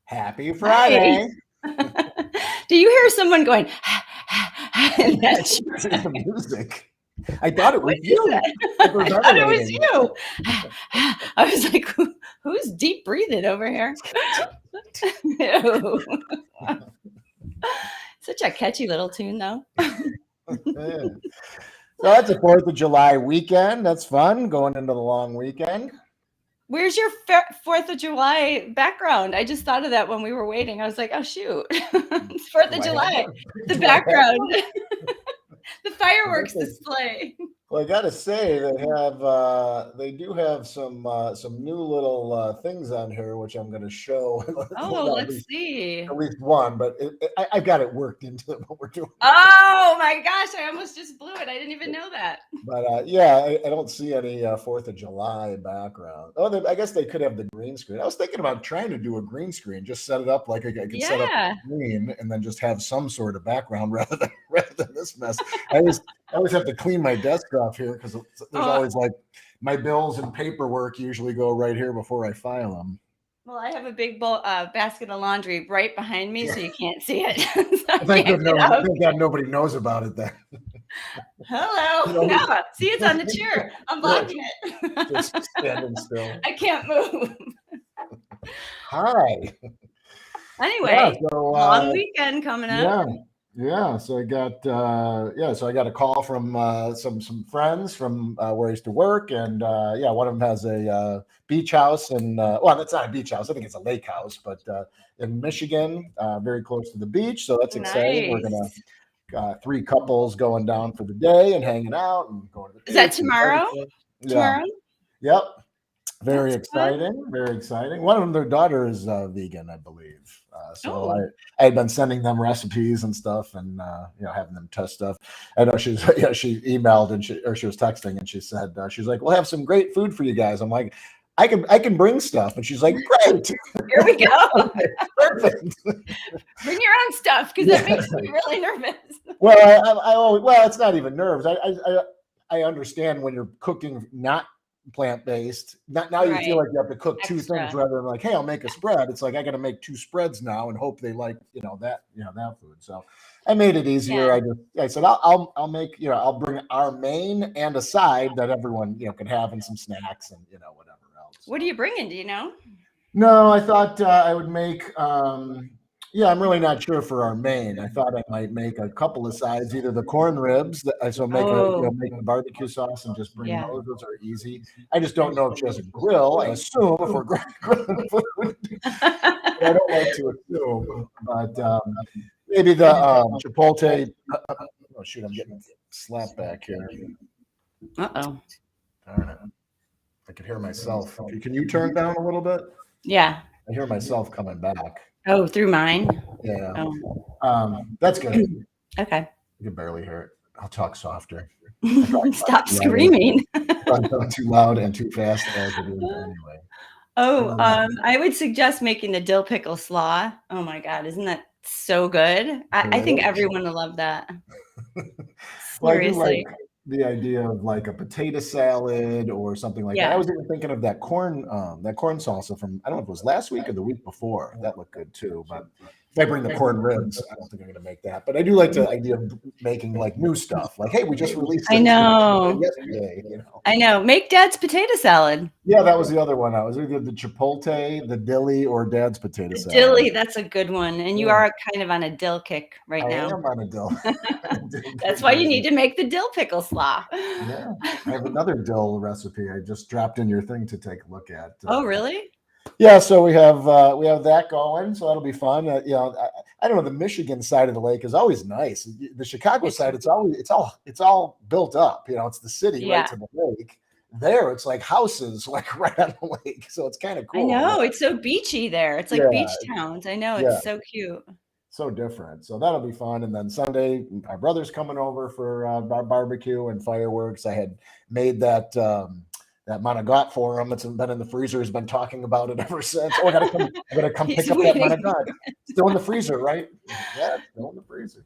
Happy Hi. Friday. Do you hear someone going, and that's This is the music. I thought it what was is you that? I thought it was hyperventilating. you. I was like, who's deep breathing over here? Ew. Such a catchy little tune, though. Yeah. So that's a 4th of July weekend. That's fun going into the long weekend. Where's your 4th of July background? I just thought of that when we were waiting. I was like, oh, shoot. It's 4th Do of I have July. one? The Do I have background, one? the I think fireworks they display. Well, I gotta say they do have some new little things on here, which I'm gonna show. Oh, Well, let's see. at least one, but I've got it worked into what we're doing. Oh my gosh, I almost just blew it. I didn't even know that. But yeah, I don't see any 4th of July background. Oh, I guess they could have the green screen. I was thinking about trying to do a green screen, just set it up like I could set up Yeah. a screen and then just have some sort of background rather than this mess. I always have to clean my desk off here because there's Oh, always like my bills and paperwork usually go right here before I file them. well, I have a big basket of laundry right behind me, so you can't see it. So I Thank can't get up. God nobody knows about it then. Hello. You know, No, see, it's on the chair. I'm yeah, blocking it. just standing still. I can't move. Hi. Yeah, Anyway, so long weekend coming up. yeah, yeah. So I got a call from some friends from where I used to work, and yeah, one of them has a beach house, and well, that's not a beach house. I think it's a lake house, but in Michigan, very close to the beach. So that's exciting. We're gonna Nice. three couples going down for the day and hanging out and going to the Is that beach and tomorrow? barbecue. Yeah, Tomorrow? yep. Very That's fun. exciting. Very exciting. One of them, their daughter is vegan, I believe. So Oh, I had been sending them recipes and stuff, and having them test stuff. I know she's yeah, she emailed and she was texting and she said she's like, we'll have some great food for you guys. I'm like, I can bring stuff, and she's like, great, here we go. okay, perfect. Bring your own stuff because that Yeah. makes me really nervous. Well, well, it's not even nerves. I understand when you're cooking not plant-based. Now you feel Right. like you have to cook two things Extra. rather than like, hey, I'll make a spread. It's like I got to make two spreads now and hope they like that food. So I made it easier. Yeah. I said I'll make I'll bring our main and a side that everyone can have and some snacks and whatever else. What are So. you bringing? Do you know? No, I thought I would make. Yeah, I'm really not sure for our main. I thought I might make a couple of sides, either the corn ribs, so make Oh, make the barbecue sauce and just bring yeah. those. Those are easy. I just don't know if she has a grill. I assume if we're grilling food, but I don't like to assume. But maybe the chipotle. Oh shoot, I'm getting slapped back here. Uh-oh. Darn it! I could hear myself. Can you turn down a little bit? Yeah. I hear myself coming back. Oh, through mine? Yeah. Oh, That's good. okay. You can barely hear it. I'll talk softer. Stop Too loud screaming. too loud and too fast as it is anyway. Oh, I would suggest making the dill pickle slaw. Oh my God, isn't that so good? I think Really? everyone will love that. Well, I do like Seriously. the idea of like a potato salad or something like that. I Yeah. was even thinking of that corn salsa from I don't know if it was last week or the week before. That looked good too. But if I bring the corn ribs, I don't think I'm going to make that. But I do like the idea of making like new stuff. Like, hey, we just released I this know. yesterday. I know. Make Dad's potato salad. Yeah, that was the other one. I was either the chipotle, the dilly, or Dad's potato The salad. dilly, that's a good one. And you Yeah, are kind of on a dill kick right I now. am on a dill. That's why you need to make the dill pickle slaw. Yeah, I have another dill recipe. I just dropped in your thing to take a look at. Oh, really? Yeah, so we have that going, so that'll be fun. I don't know. The Michigan side of the lake is always nice. The Chicago side, it's all built up. It's the city right Yeah. to the lake. There, it's like houses like right on the lake, so it's kind of I cool. know. It's so beachy there. It's like Yeah, beach towns. I know. yeah. It's so cute. So different. So that'll be fun. And then Sunday, my brother's coming over for barbecue and fireworks. I had made that Monagot for him. It's been in the freezer. He's been talking about it ever since. Oh, I gotta come He's pick up that waiting. Monagot. Still in the freezer, right? Yeah, still in the freezer.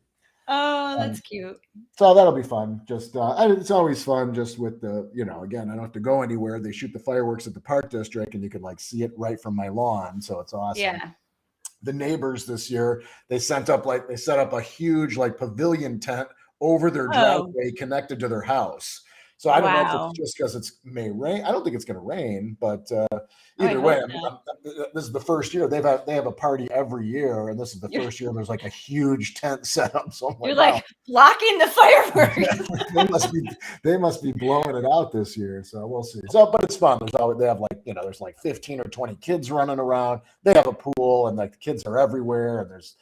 Oh, Um, that's cute. so that'll be fun. Just it's always fun just with the again, I don't have to go anywhere. They shoot the fireworks at the park district, and you can like see it right from my lawn. So it's awesome. Yeah. the neighbors this year, they set up a huge like pavilion tent over their Oh, driveway connected to their house. So I don't know if it's wow. just because it's may rain. I don't think it's going to rain, but Oh, I either way, hope I mean, not. this is the first year they have a party every year, and this is the You're, first year there's like a huge tent set up. So I'm you're like, wow, like blocking the fireworks. they must be they must be blowing it out this year. So we'll see. So, but it's fun. They have like there's like 15 or 20 kids running around. They have a pool, and like the kids are everywhere, and there's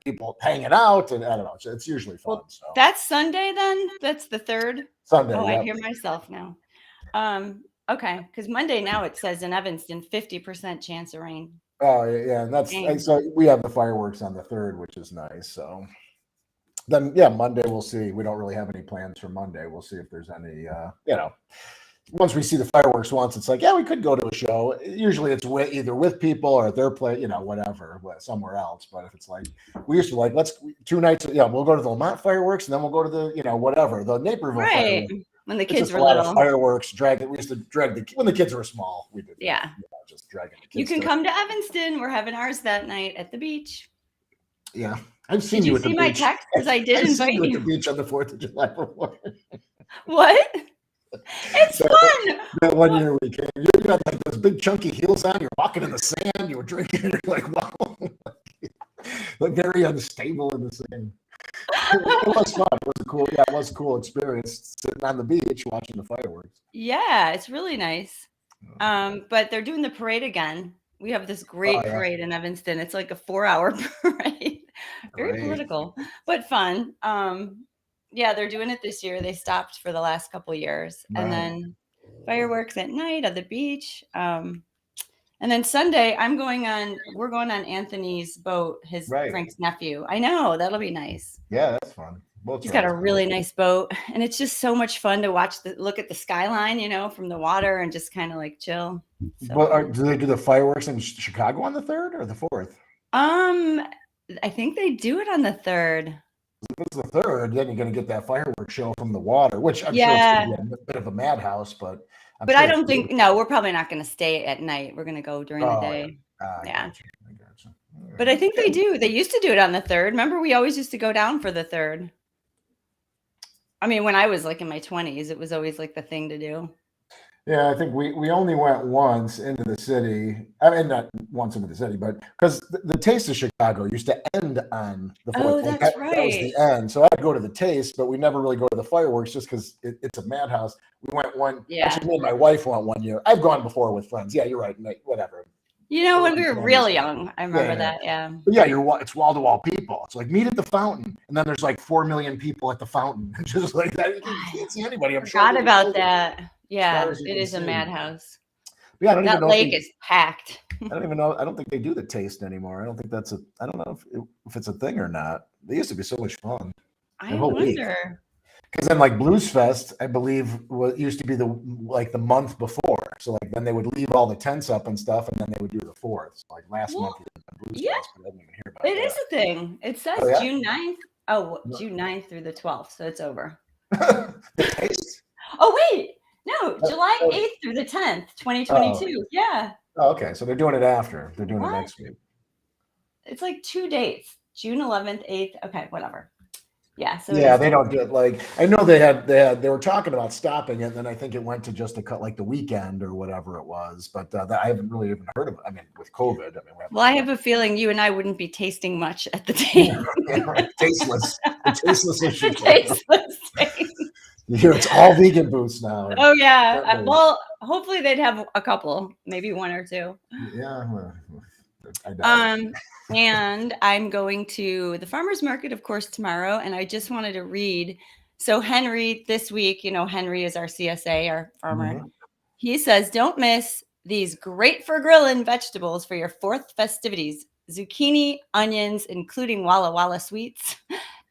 people hanging out, and I don't know. It's usually fun. Well, So that's Sunday then? That's the 3rd? Sunday, Oh, I yep. hear myself now. Okay, because Monday now it says in Evanston 50% chance of rain. Oh yeah, and Dang. so we have the fireworks on the 3rd, which is nice. So then yeah, Monday we'll see. We don't really have any plans for Monday. We'll see if there's any once we see the fireworks once, it's like, yeah, we could go to a show. Usually it's either with people or at their place, whatever, somewhere else. But if it's like, we used to like, 2 nights, we'll go to the Lamont fireworks and then we'll go to the, whatever, the Naperville Right. fireworks. When the It's kids just were a lot of little. fireworks, we used to drag when the kids were small. We did, Yeah. just dragging the kids. You can come to Evanston. We're having ours that night at the beach. Yeah. I've seen Did you you at the see my beach. text? Because I did I've invite seen you at the you. beach on the 4th of July before. What? It's fun. That 1 year we came, you had like those big chunky heels on. You're walking in the sand. You were drinking. You're like, wow, like very unstable in the sand. It was fun. It was a cool experience sitting on the beach watching the fireworks. Yeah, it's really nice. But they're doing the parade again. We have this great parade in Evanston. It's like a 4-hour parade. Very political, but fun. Yeah, they're doing it this year. They stopped for the last couple of years. Right. And then fireworks at night at the beach. And then Sunday, we're going on Anthony's boat, Frank's nephew. I know, that'll be nice. Yeah, that's fun. He's got a really nice boat, and it's just so much fun to look at the skyline, from the water and just kind of like chill. So. Do they do the fireworks in Chicago on the 3rd or the 4th? I think they do it on the 3rd. If it's the 3rd, then you're going to get that fireworks show from the water, which I'm sure it's going to be a bit of a madhouse, but. But I don't think, no, we're probably not going to stay at night. We're going to go during the day. Yeah. Gotcha. But I think they do. They used to do it on the 3rd. Remember, we always used to go down for the 3rd. I mean, when I was like in my 20s, it was always like the thing to do. Yeah, I think we only went once into the city. I mean, not once into the city, but because the Taste of Chicago used to end on the 4th. Oh, that's right. That was the end. So I'd go to the Taste, but we never really go to the fireworks just because it's a madhouse. We went one. Yeah. Actually, me and my wife went 1 year. I've gone before with friends. Yeah, you're right. Whatever. When we were real young, I remember that. Yeah. But yeah, it's wall to wall people. It's like meet at the fountain, and then there's like 4 million people at the fountain. Just like that, you can't see anybody. I'm forgot about that. Yeah, it is a madhouse. Yeah, I don't even know. That lake is packed. I don't even know. I don't think they do the Taste anymore. I don't think I don't know if it's a thing or not. They used to be so much fun. I wonder. Because then, like Blues Fest, I believe used to be the month before. So like then they would leave all the tents up and stuff, and then they would do the 4th. So, like last month, Blues Fest, but I didn't even hear about it. It is a thing. It says June 9th. Oh, June 9th through the 12th, so it's over. The Taste. Oh wait. No, July 8th through the 10th, 2022. Yeah. Oh, okay. So they're doing it after. They're doing it next week. It's like 2 dates. June 11th, 8th. Okay, whatever. Yeah. So yeah, they don't do it I know they were talking about stopping it, and then I think it went to just the weekend or whatever it was. But I haven't really even heard of it. I mean, with COVID. I have a feeling you and I wouldn't be tasting much at the table. Right. Tasteless. The tasteless issue. The tasteless thing. You hear it's all vegan booths now. Oh yeah. Well, hopefully they'd have a couple, maybe 1 or 2. Yeah. And I'm going to the farmer's market, of course, tomorrow. And I just wanted to read. So Henry, this week, Henry is our CSA, our farmer. Mm-hmm. He says, don't miss these great for grilling vegetables for your 4th festivities. Zucchini, onions, including Walla Walla sweets,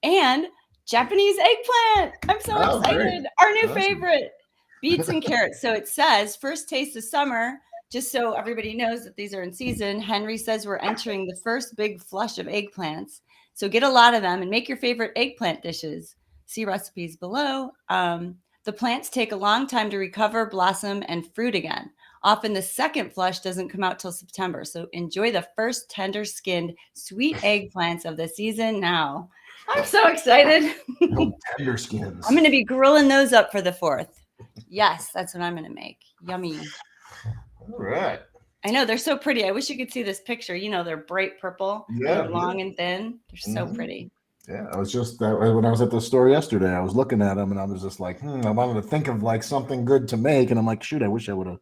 and Japanese eggplant. I'm so excited. Great. Our new favorite. Beets and carrots. So it says, first taste of summer. Just so everybody knows that these are in season. Henry says we're entering the first big flush of eggplants. So get a lot of them and make your favorite eggplant dishes. See recipes below. The plants take a long time to recover, blossom, and fruit again. Often the second flush doesn't come out till September. So enjoy the first tender-skinned sweet eggplants of the season now. I'm so excited. Tender skins. I'm going to be grilling those up for the 4th. Yes, that's what I'm going to make. Yummy. All right. I know they're so pretty. I wish you could see this picture. They're bright purple. Yeah, they're long and thin. They're so pretty. Yeah, I was just when I was at the store yesterday, I was looking at them and I was just like, I wanted to think of like something good to make, and I'm like, shoot, I wish I would have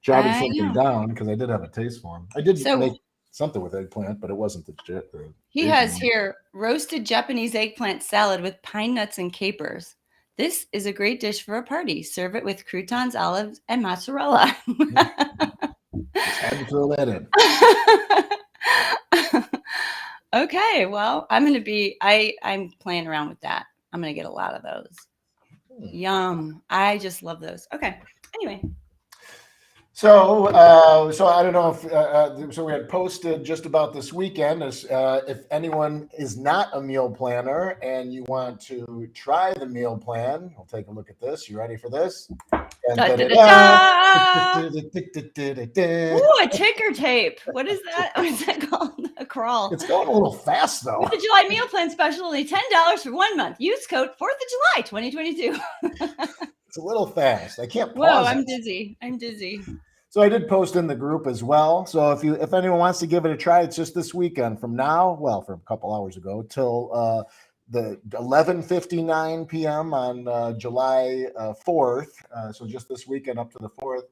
jotted something down because I did have a taste for them. I did make something with eggplant, but it wasn't the he has here roasted Japanese eggplant salad with pine nuts and capers. This is a great dish for a party. Serve it with croutons, olives, and mozzarella. Just had to throw that in. Okay, well, I'm playing around with that. I'm going to get a lot of those. Yum. I just love those. Okay. Anyway. So I don't know if so we had posted just about this weekend as if anyone is not a meal planner and you want to try the meal plan, we'll take a look at this. You ready for this? Ooh, a ticker tape. What is that? What is that called? A crawl. It's going a little fast though. With the July meal plan special, only $10 for 1 month. Use code 4th of July 2022. It's a little fast. I can't pause. Whoa, I'm dizzy. So I did post in the group as well. So if anyone wants to give it a try, it's just this weekend from now, well, from a couple hours ago till the 11:59 p.m. on July 4th. So just this weekend up to the 4th.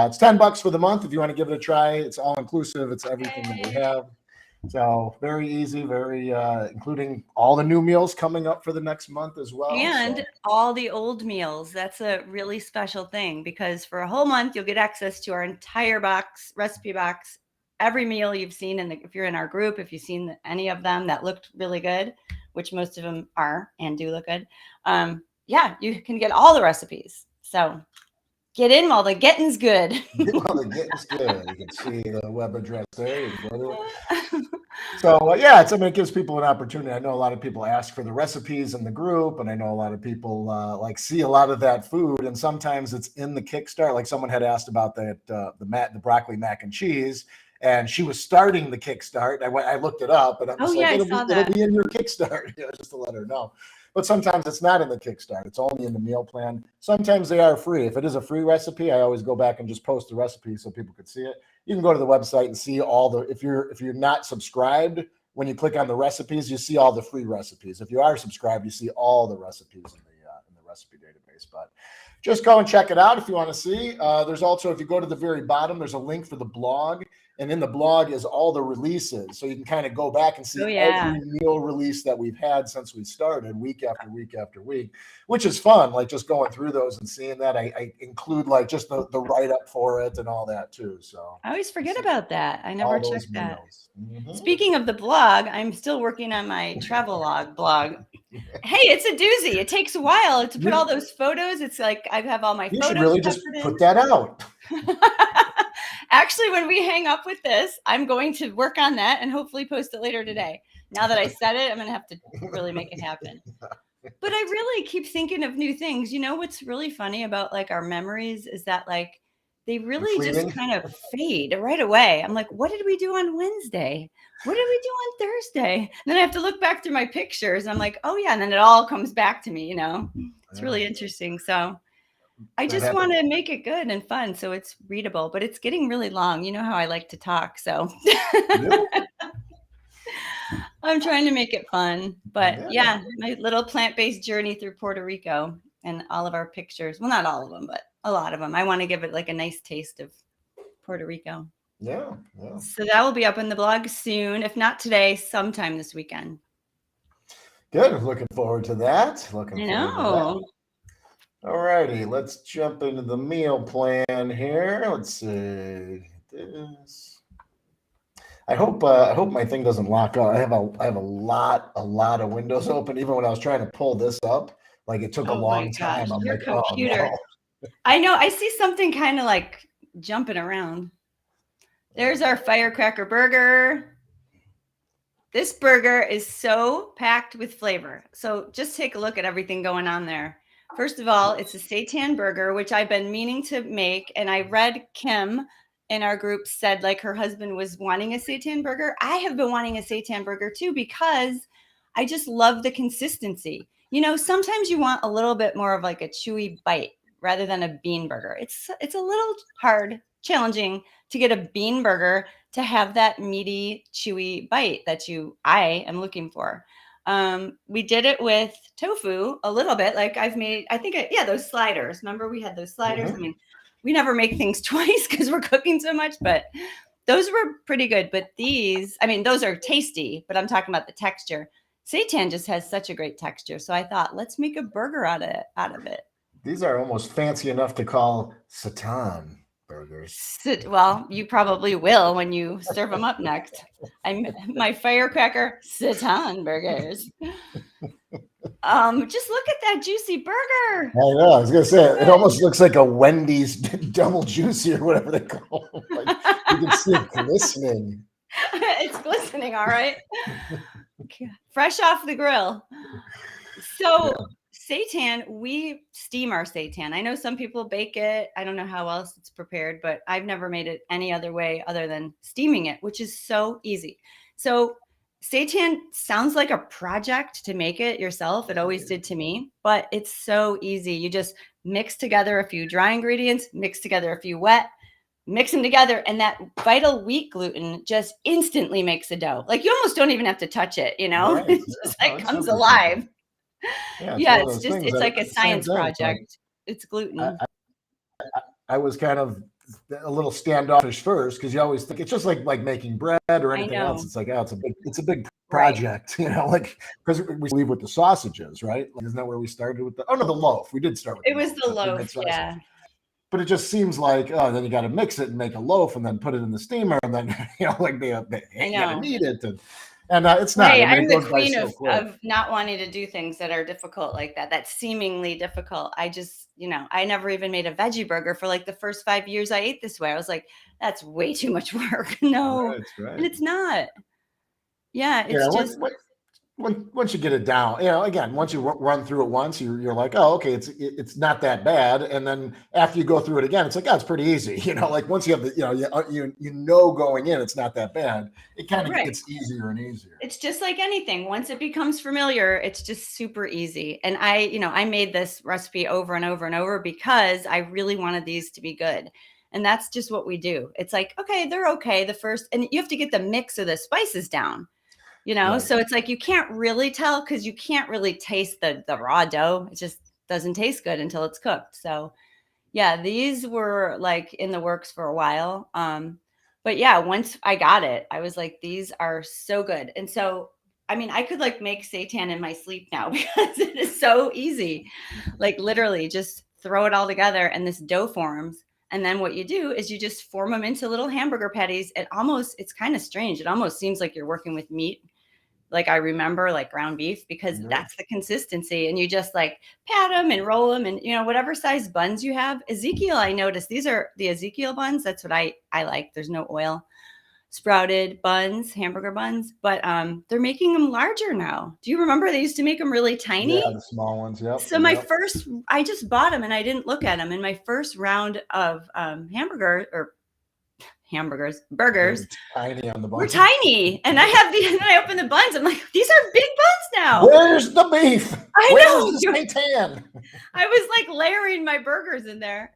It's $10 for the month if you want to give it a try. It's all inclusive. It's everything that we have. So very easy, very including all the new meals coming up for the next month as well. And all the old meals. That's a really special thing because for a whole month, you'll get access to our entire recipe box, every meal you've seen. And if you're in our group, if you've seen any of them that looked really good, which most of them are and do look good. You can get all the recipes. So get in while the getting's good. While the getting's good. You can see the web address there. So it gives people an opportunity. I know a lot of people ask for the recipes in the group, and I know a lot of people see a lot of that food, and sometimes it's in the Kickstart. Like someone had asked about the broccoli mac and cheese, and she was starting the Kickstart. I looked it up, and I'm just it'll be in your Kickstart, just to let her know. But sometimes it's not in the Kickstart. It's only in the meal plan. Sometimes they are free. If it is a free recipe, I always go back and just post the recipe so people could see it. You can go to the website and see all if you're not subscribed, when you click on the recipes, you see all the free recipes. If you are subscribed, you see all the recipes in the recipe database. But just go and check it out if you want to see. There's also, if you go to the very bottom, there's a link for the blog. And in the blog is all the releases. So you can kind of go back and see every meal release that we've had since we started week after week after week, which is fun. Like just going through those and seeing that. I include like just the write-up for it and all that too. So I always forget about that. I never checked that. Mm-hmm. Speaking of the blog, I'm still working on my travelogue blog. Hey, it's a doozy. It takes a while to put all those photos. It's like I have all my photos. You should really just put that out. Actually, when we hang up with this, I'm going to work on that and hopefully post it later today. Now that I said it, I'm going to have to really make it happen. But I really keep thinking of new things. You know, what's really funny about like our memories is that like they really just kind of fade right away. I'm like, what did we do on Wednesday? What did we do on Thursday? And then I have to look back through my pictures. I'm like, oh yeah. And then it all comes back to me, you know, it's really interesting. So I just want to make it good and fun so it's readable, but it's getting really long. You know how I like to talk, so I'm trying to make it fun. But my little plant-based journey through Puerto Rico and all of our pictures. Well, not all of them, but a lot of them. I want to give it like a nice taste of Puerto Rico. Yeah. So that will be up in the blog soon. If not today, sometime this weekend. Good. Looking forward to that. I know. All righty, let's jump into the meal plan here. Let's see this. I hope my thing doesn't lock up. I have a lot of windows open. Even when I was trying to pull this up, like it took a long time. I'm like, computer. Oh, no. I know. I see something kind of like jumping around. There's our firecracker burger. This burger is so packed with flavor. So just take a look at everything going on there. First of all, it's a seitan burger, which I've been meaning to make. And I read Kim in our group said like her husband was wanting a seitan burger. I have been wanting a seitan burger too, because I just love the consistency. You know, sometimes you want a little bit more of like a chewy bite rather than a bean burger. It's a little hard, challenging to get a bean burger to have that meaty, chewy bite that I am looking for. We did it with tofu a little bit. Like I've made, I think, those sliders. Remember we had those sliders? Mhm. I mean, we never make things twice because we're cooking so much, but those were pretty good. But these, I mean, those are tasty, but I'm talking about the texture. Seitan just has such a great texture. So I thought, let's make a burger out of it. These are almost fancy enough to call seitan burgers. Well, you probably will when you serve them up next. My firecracker seitan burgers. Just look at that juicy burger. I know. I was gonna say it almost looks like a Wendy's double juicy or whatever they call it. Like, you can see it glistening. It's glistening, all right. Fresh off the grill. So seitan, we steam our seitan. I know some people bake it. I don't know how else it's prepared, but I've never made it any other way other than steaming it, which is so easy. So seitan sounds like a project to make it yourself. It always did to me, but it's so easy. You just mix together a few dry ingredients, mix together a few wet, mix them together, and that vital wheat gluten just instantly makes a dough. Like you almost don't even have to touch it, you know? Right. It just like comes alive. Yeah, it's like a science project. It's gluten. I was kind of a little standoffish first because you always think it's just like making bread or anything else. It's like, oh, it's a big project, you know, like because we leave with the sausages, right? Like, isn't that where we started with the loaf? We did start with the loaf, yeah. But it just seems like, oh, then you got to mix it and make a loaf and then put it in the steamer and then, you know, like you got to knead it. And it's not. Right. I'm the queen of not wanting to do things that are difficult like that. That's seemingly difficult. I just, you know, I never even made a veggie burger for like the first 5 years I ate this way. I was like, that's way too much work. No, right. And it's not. Yeah. It's just. Once you get it down, you know, again, once you run through it once, you're like, oh, okay, it's not that bad. And then after you go through it again, it's like, oh, it's pretty easy. You know, like once you have the, you know, going in, it's not that bad. It kind of gets easier and easier. It's just like anything. Once it becomes familiar, it's just super easy. And I made this recipe over and over and over because I really wanted these to be good. And that's just what we do. It's like, okay, they're okay. And you have to get the mix of the spices down. You know, so it's like you can't really tell because you can't really taste the raw dough. It just doesn't taste good until it's cooked. So, yeah, these were like in the works for a while. But yeah, once I got it, I was like, these are so good. And so, I mean, I could like make seitan in my sleep now because it is so easy. Like literally just throw it all together and this dough forms. And then what you do is you just form them into little hamburger patties. It's kind of strange. It almost seems like you're working with meat. Like I remember like ground beef because that's the consistency. And you just like pat them and roll them and, you know, whatever size buns you have. Ezekiel, I noticed these are the Ezekiel buns. That's what I like. There's no oil. Sprouted buns, hamburger buns, but they're making them larger now. Do you remember they used to make them really tiny? Yeah, the small ones. Yep. So I just bought them and I didn't look at them. In my first round of burgers, tiny on the buns. We're tiny, and I open the buns. I'm like, these are big buns now. Where's the beef? Where's the seitan? I was like layering my burgers in there.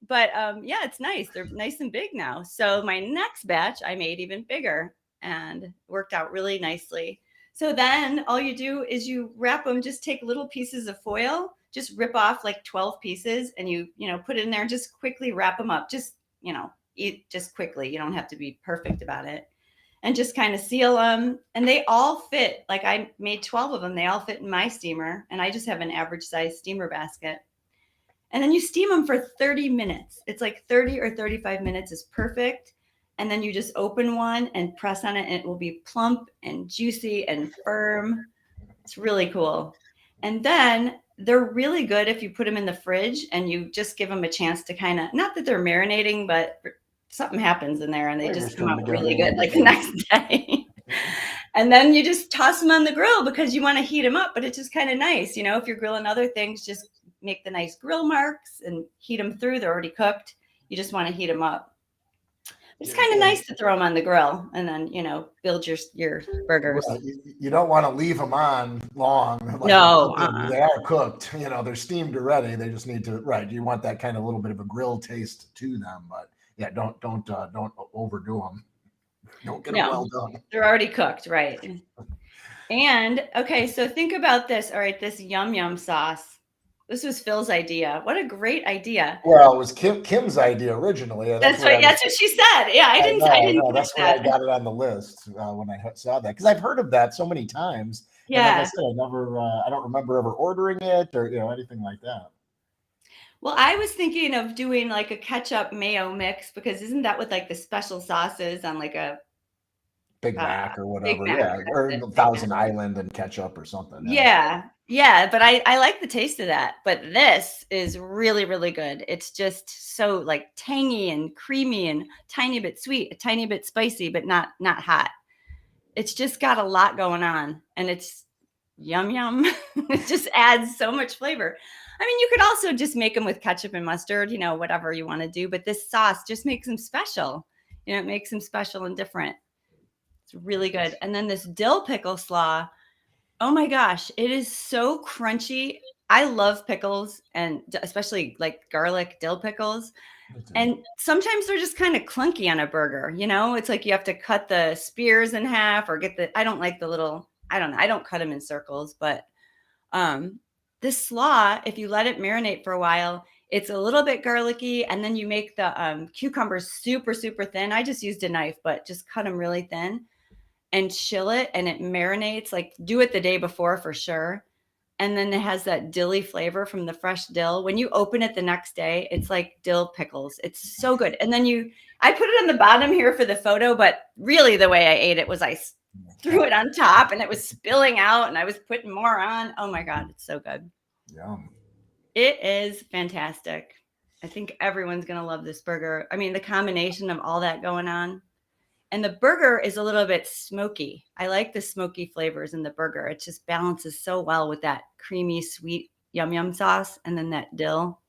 But yeah, it's nice. They're nice and big now. So my next batch I made even bigger and worked out really nicely. So then all you do is you wrap them, just take little pieces of foil, just rip off like 12 pieces and you put it in there and just quickly wrap them up. Just, eat just quickly. You don't have to be perfect about it. And just kind of seal them. And they all fit. Like I made 12 of them. They all fit in my steamer. And I just have an average size steamer basket. And then you steam them for 30 minutes. It's like 30 or 35 minutes is perfect. And then you just open one and press on it and it will be plump and juicy and firm. It's really cool. And then they're really good if you put them in the fridge and you just give them a chance to kind of, not that they're marinating, but something happens in there and they just come out really good like the next day. And then you just toss them on the grill because you want to heat them up, but it's just kind of nice. If you're grilling other things, just make the nice grill marks and heat them through. They're already cooked. You just want to heat them up. It's kind of nice to throw them on the grill and then, build your burgers. Right. You don't want to leave them on long. No. They are cooked. They're steamed already. They just need to, right. You want that kind of little bit of a grill taste to them. But yeah, don't overdo them. Don't get them well done. They're already cooked, right? And, okay, so think about this. All right, this yum yum sauce. This was Phil's idea. What a great idea. Well, it was Kim's idea originally. That's what she said. Yeah, I didn't. That's why I got it on the list when I saw that, because I've heard of that so many times. Yeah. And like I said, I don't remember ever ordering it or anything like that. Well, I was thinking of doing like a ketchup mayo mix, because isn't that what like the special sauce is on like a Big Mac or whatever, or Thousand Island and ketchup or something. Yeah, but I like the taste of that. But this is really, really good. It's just so like tangy and creamy and tiny bit sweet, a tiny bit spicy, but not hot. It's just got a lot going on, and it's yum yum. It just adds so much flavor. I mean, you could also just make them with ketchup and mustard, whatever you want to do. But this sauce just makes them special. It makes them special and different. It's really good. And then this dill pickle slaw. Oh my gosh, it is so crunchy. I love pickles, and especially like garlic dill pickles. And sometimes they're just kind of clunky on a burger. It's like you have to cut the spears in half or I don't like the little, I don't know. I don't cut them in circles, but this slaw, if you let it marinate for a while, it's a little bit garlicky, and then you make the cucumbers super, super thin. I just used a knife, but just cut them really thin and chill it, and it marinates. Like, do it the day before for sure. And then it has that dilly flavor from the fresh dill. When you open it the next day, it's like dill pickles. It's so good. And then I put it on the bottom here for the photo, but really the way I ate it was I threw it on top and it was spilling out and I was putting more on. Oh my God, it's so good. Yum. It is fantastic. I think everyone's going to love this burger. I mean, the combination of all that going on. And the burger is a little bit smoky. I like the smoky flavors in the burger. It just balances so well with that creamy, sweet yum yum sauce and then that dill.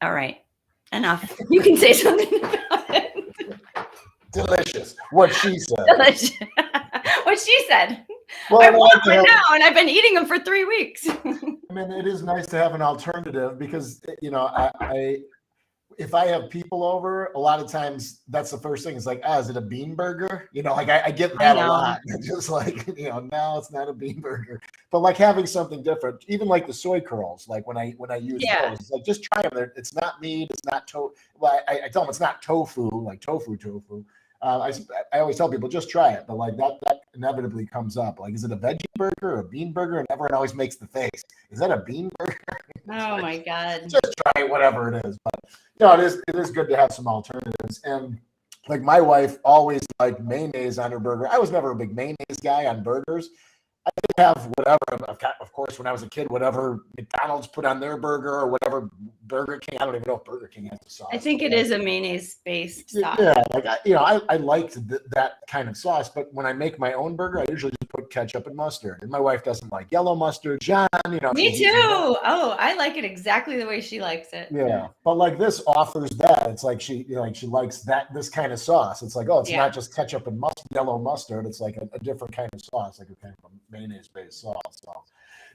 All right. Enough. You can say something about it. Delicious. What she said. Delicious. What she said. Well, I want one now, and I've been eating them for 3 weeks. I mean, it is nice to have an alternative because, if I have people over, a lot of times that's the first thing. It's like, is it a bean burger? I get that a lot. Just like, no, it's not a bean burger. But like having something different, even like the soy curls, like when I use those, it's like, just try them. It's not meat. It's not tofu. Well, I tell them it's not tofu, like tofu. I always tell people, just try it. But like that inevitably comes up. Like, is it a veggie burger or a bean burger? And everyone always makes the face. Is that a bean burger? Oh my God. Just try whatever it is. But it is good to have some alternatives. And like my wife always liked mayonnaise on her burger. I was never a big mayonnaise guy on burgers. I did have whatever, of course, when I was a kid, whatever McDonald's put on their burger or whatever Burger King. I don't even know if Burger King has a sauce. I think it is a mayonnaise-based sauce. Yeah, like I liked that kind of sauce, but when I make my own burger, I usually just put ketchup and mustard. And my wife doesn't like yellow mustard. John, Me too. Oh, I like it exactly the way she likes it. Yeah, but like this offers that. It's like she likes this kind of sauce. It's like, it's not just ketchup and yellow mustard. It's like a different kind of sauce, like a kind of a mayonnaise-based sauce. So,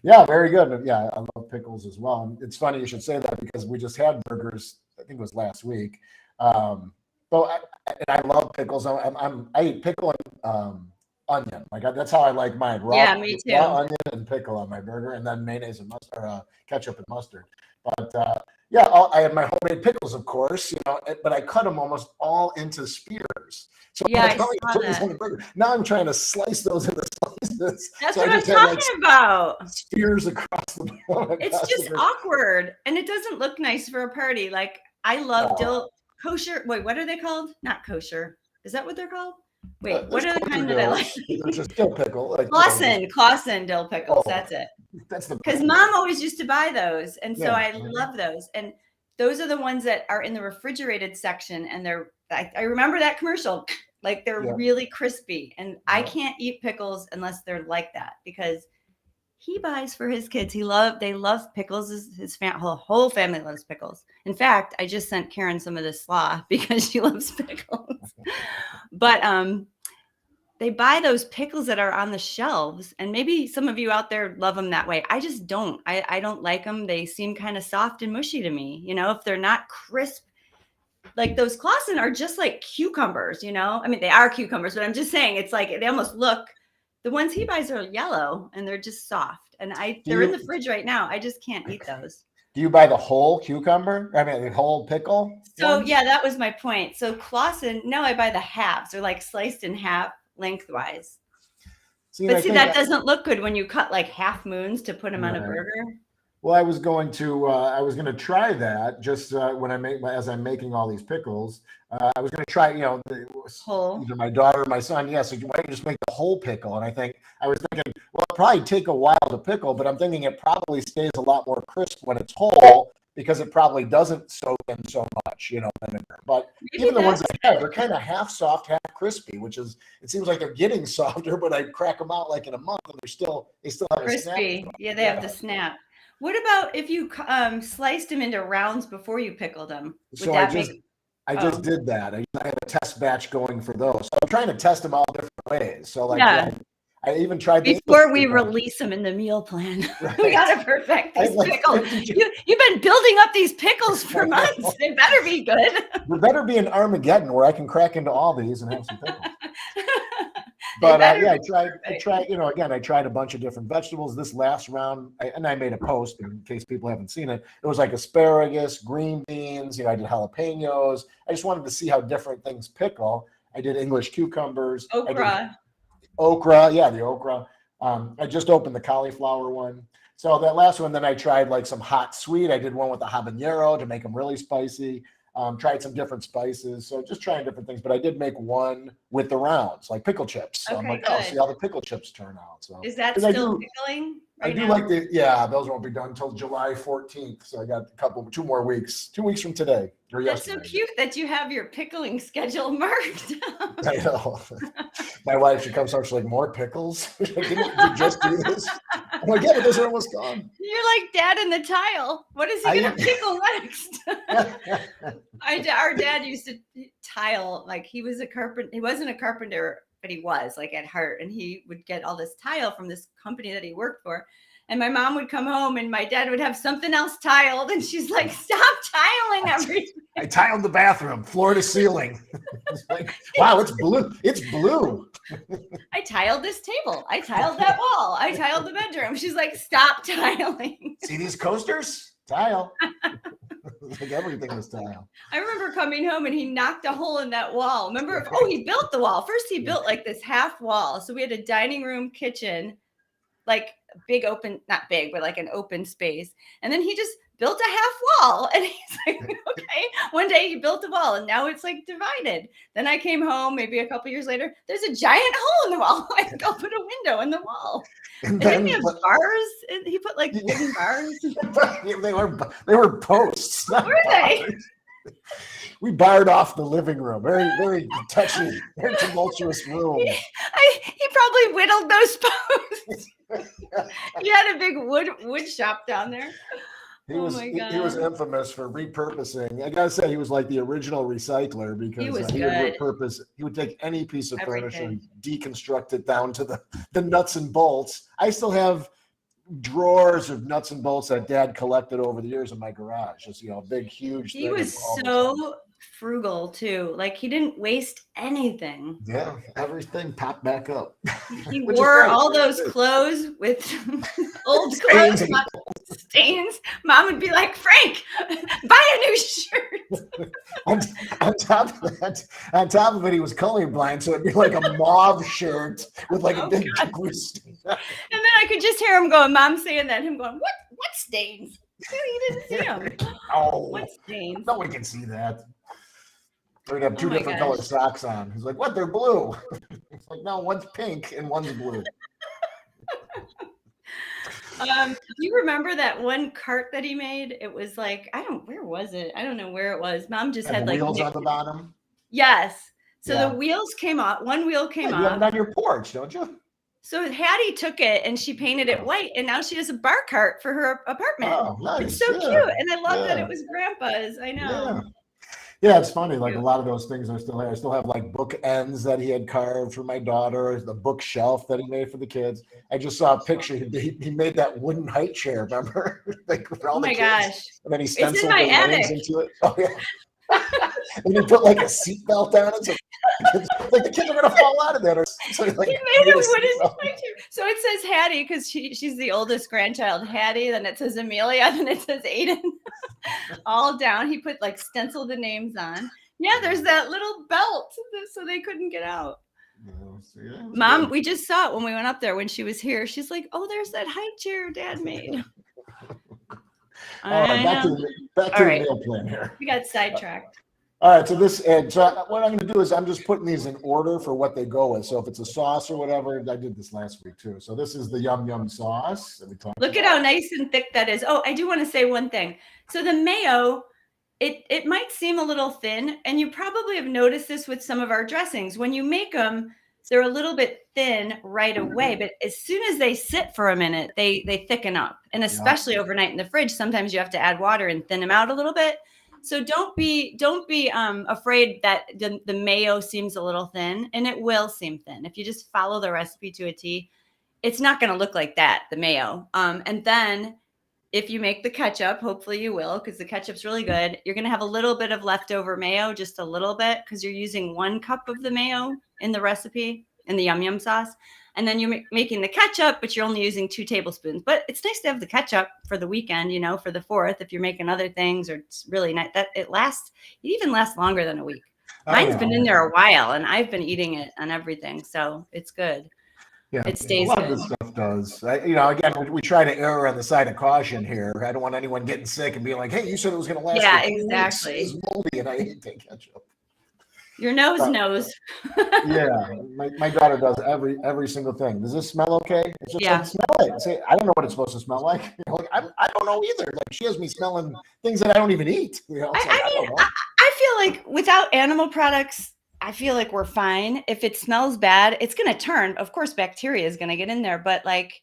yeah, very good. And yeah, I love pickles as well. And it's funny you should say that because we just had burgers. I think it was last week. And I love pickles. I eat pickle and onion. Like that's how I like mine. Me too. Raw onion and pickle on my burger, and then mayonnaise and mustard, ketchup and mustard. But I have my homemade pickles, of course. But I cut them almost all into spears. So I saw that. On the burger. Now I'm trying to slice those into slices. That's what I'm talking about. Spears across the board. It's just awkward, and it doesn't look nice for a party. Like I love dill kosher. Wait, what are they called? Not kosher. Is that what they're called? Wait, what are the kind that I like? It's just dill pickle. Like, Clausen dill pickles. That's it. That's the because Mom always used to buy those, and so I love those. And those are the ones that are in the refrigerated section, and I remember that commercial. Like they're really crispy, and I can't eat pickles unless they're like that because he buys for his kids. They love pickles. His whole family loves pickles. In fact, I just sent Karen some of this slaw because she loves pickles. But they buy those pickles that are on the shelves, and maybe some of you out there love them that way. I just don't. I don't like them. They seem kind of soft and mushy to me. You know, if they're not crisp, like those Clausen are just like cucumbers, you know? I mean, they are cucumbers, but I'm just saying it's like they almost look, the ones he buys are yellow and they're just soft. And they're in the fridge right now. I just can't eat those. Do you buy the whole cucumber? I mean, the whole pickle? So yeah, that was my point. So Clausen, no, I buy the halves. They're like sliced in half lengthwise. But see, that doesn't look good when you cut like half moons to put them on a burger. Well, I was going to try that just when as I'm making all these pickles. I was going to try, either my daughter or my son. Yes, so why don't you just make the whole pickle? And I was thinking, well, it'll probably take a while to pickle, but I'm thinking it probably stays a lot more crisp when it's whole because it probably doesn't soak in so much, vinegar. But even the ones I have, they're kind of half soft, half crispy, it seems like they're getting softer, but I crack them out like in a month and they still have crispy. Yeah, they have the snap. What about if you sliced them into rounds before you pickled them? I just did that. I had a test batch going for those. So I'm trying to test them all different ways. So I even tried before we release them in the meal plan. Right. We got to perfect these pickles. You've been building up these pickles for months. They better be good. There better be an Armageddon where I can crack into all these and have some pickles. But I tried a bunch of different vegetables. This last round, I made a post in case people haven't seen it. It was like asparagus, green beans. I did jalapenos. I just wanted to see how different things pickle. I did English cucumbers. Okra, the okra. I just opened the cauliflower one. So that last one, then I tried like some hot sweet. I did one with the habanero to make them really spicy. Tried some different spices. So just trying different things. But I did make one with the rounds, like pickle chips. So I'm like, see how the pickle chips turn out. So is that still pickling? I do like those won't be done until July 14th. So I got 2 more weeks, 2 weeks from today. That's so cute that you have your pickling schedule marked. I know. My wife, she comes home, she's like, more pickles? Didn't you just do this? I'm like, yeah, but those are almost gone. You're like Dad in the tile. What is he going to pickle next? Our dad used to tile, like he was a carpenter. He wasn't a carpenter, but he was like at heart. And he would get all this tile from this company that he worked for. And my mom would come home and my dad would have something else tiled. And she's like, stop tiling everything. I tiled the bathroom, floor to ceiling. It's like, wow, it's blue. It's blue. I tiled this table. I tiled that wall. I tiled the bedroom. She's like, stop tiling. See these coasters? Tile. Like everything was tile. I remember coming home and he knocked a hole in that wall. Remember? He built the wall. First, he built like this half wall. So we had a dining room, kitchen, like big open, not big, but like an open space. And then he just built a half wall. And he's like, okay. One day he built a wall and now it's like divided. Then I came home maybe a couple years later. There's a giant hole in the wall. I go put a window in the wall. And then he has bars. And he put like wooden bars. They were posts. What were they? We barred off the living room. Very, very touchy, very tumultuous room. He probably whittled those posts. He had a big wood shop down there. He was infamous for repurposing. I gotta say, he was like the original recycler because he would repurpose. He would take any piece of furniture and deconstruct it down to the nuts and bolts. I still have drawers of nuts and bolts that Dad collected over the years in my garage. Just big, huge. He was so frugal too. Like he didn't waste anything. Yeah, everything popped back up. He wore all those clothes with old clothes stains. Mom would be like, Frank, buy a new shirt. on top of it, he was colorblind, so it'd be like a mauve shirt with like a big glue stain. And then I could just hear him going, Mom saying that, him going, what stains? He didn't see them. Oh, what stains? No one can see that. We'd have two different color socks on. He's like, what? They're blue. It's like, no, one's pink and one's blue. Do you remember that one cart that he made? It was like, where was it? I don't know where it was. Mom just had like wheels on the bottom. Yes. So the wheels came off. One wheel came off. You have it on your porch, don't you? So Hattie took it and she painted it white, and now she has a bar cart for her apartment. Oh, nice. It's so cute, and I love that it was Grandpa's. I know. Yeah, it's funny. Like a lot of those things are still there. I still have like book ends that he had carved for my daughter, the bookshelf that he made for the kids. I just saw a picture. He made that wooden height chair, remember? Like for all the kids. Gosh. And then he It's in stenciled my the names attic. into it. Oh, yeah. And he put like a seatbelt on it. So like the kids are going to fall out of that. Or so like, he made a wooden height chair. So it says Hattie because she's the oldest grandchild. Hattie, then it says Amelia, then it says Aiden. All down. He put like stenciled the names on. Yeah, there's that little belt so they couldn't get out. Mom, good. We just saw it when we went up there when she was here. She's like, oh, there's that high chair Dad made. All right, back to the meal plan here. We got sidetracked. All right, so what I'm going to do is I'm just putting these in order for what they go with. So if it's a sauce or whatever, I did this last week too. So this is the Yum Yum sauce. Look at how nice and thick that is. Oh, I do want to say one thing. So the mayo, it might seem a little thin, and you probably have noticed this with some of our dressings. When you make them, they're a little bit thin right away, but as soon as they sit for a minute, they thicken up. And especially overnight in the fridge, sometimes you have to add water and thin them out a little bit. So don't be afraid that the mayo seems a little thin, and it will seem thin. If you just follow the recipe to a T, it's not going to look like that, the mayo. And then if you make the ketchup, hopefully you will, because the ketchup's really good. You're going to have a little bit of leftover mayo, just a little bit, because you're using 1 cup of the mayo in the recipe, in the Yum Yum sauce. And then you're making the ketchup, but you're only using 2 tablespoons. But it's nice to have the ketchup for the weekend, for the 4th, if you're making other things, or it's really nice. It even lasts longer than a week. Mine's been in there a while, and I've been eating it on everything. So it's good. Yeah, it stays good. A lot of this stuff does. Again, we try to err on the side of caution here. I don't want anyone getting sick and being like, hey, you said it was going to last. Yeah, exactly. It's moldy, and I hate that ketchup. Your nose knows. Yeah, my daughter does every single thing. Does this smell okay? It's just like, smell it. Say, I don't know what it's supposed to smell like. I don't know either. Like she has me smelling things that I don't even eat. I feel like without animal products, I feel like we're fine. If it smells bad, it's going to turn. Of course, bacteria is going to get in there, but like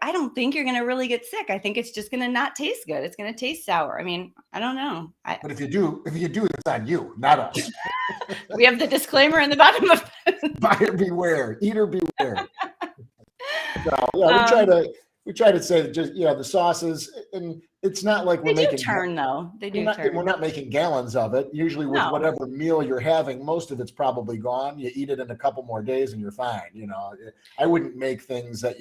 I don't think you're going to really get sick. I think it's just going to not taste good. It's going to taste sour. I mean, I don't know. But if you do, it's on you, not us. We have the disclaimer in the bottom of it. Buyer beware, eater beware. So, we try to say that just, the sauces, and it's not like we're making turn though. They do turn. We're not making gallons of it. Usually with whatever meal you're having, most of it's probably gone. You eat it in a couple more days and you're fine. I wouldn't make things I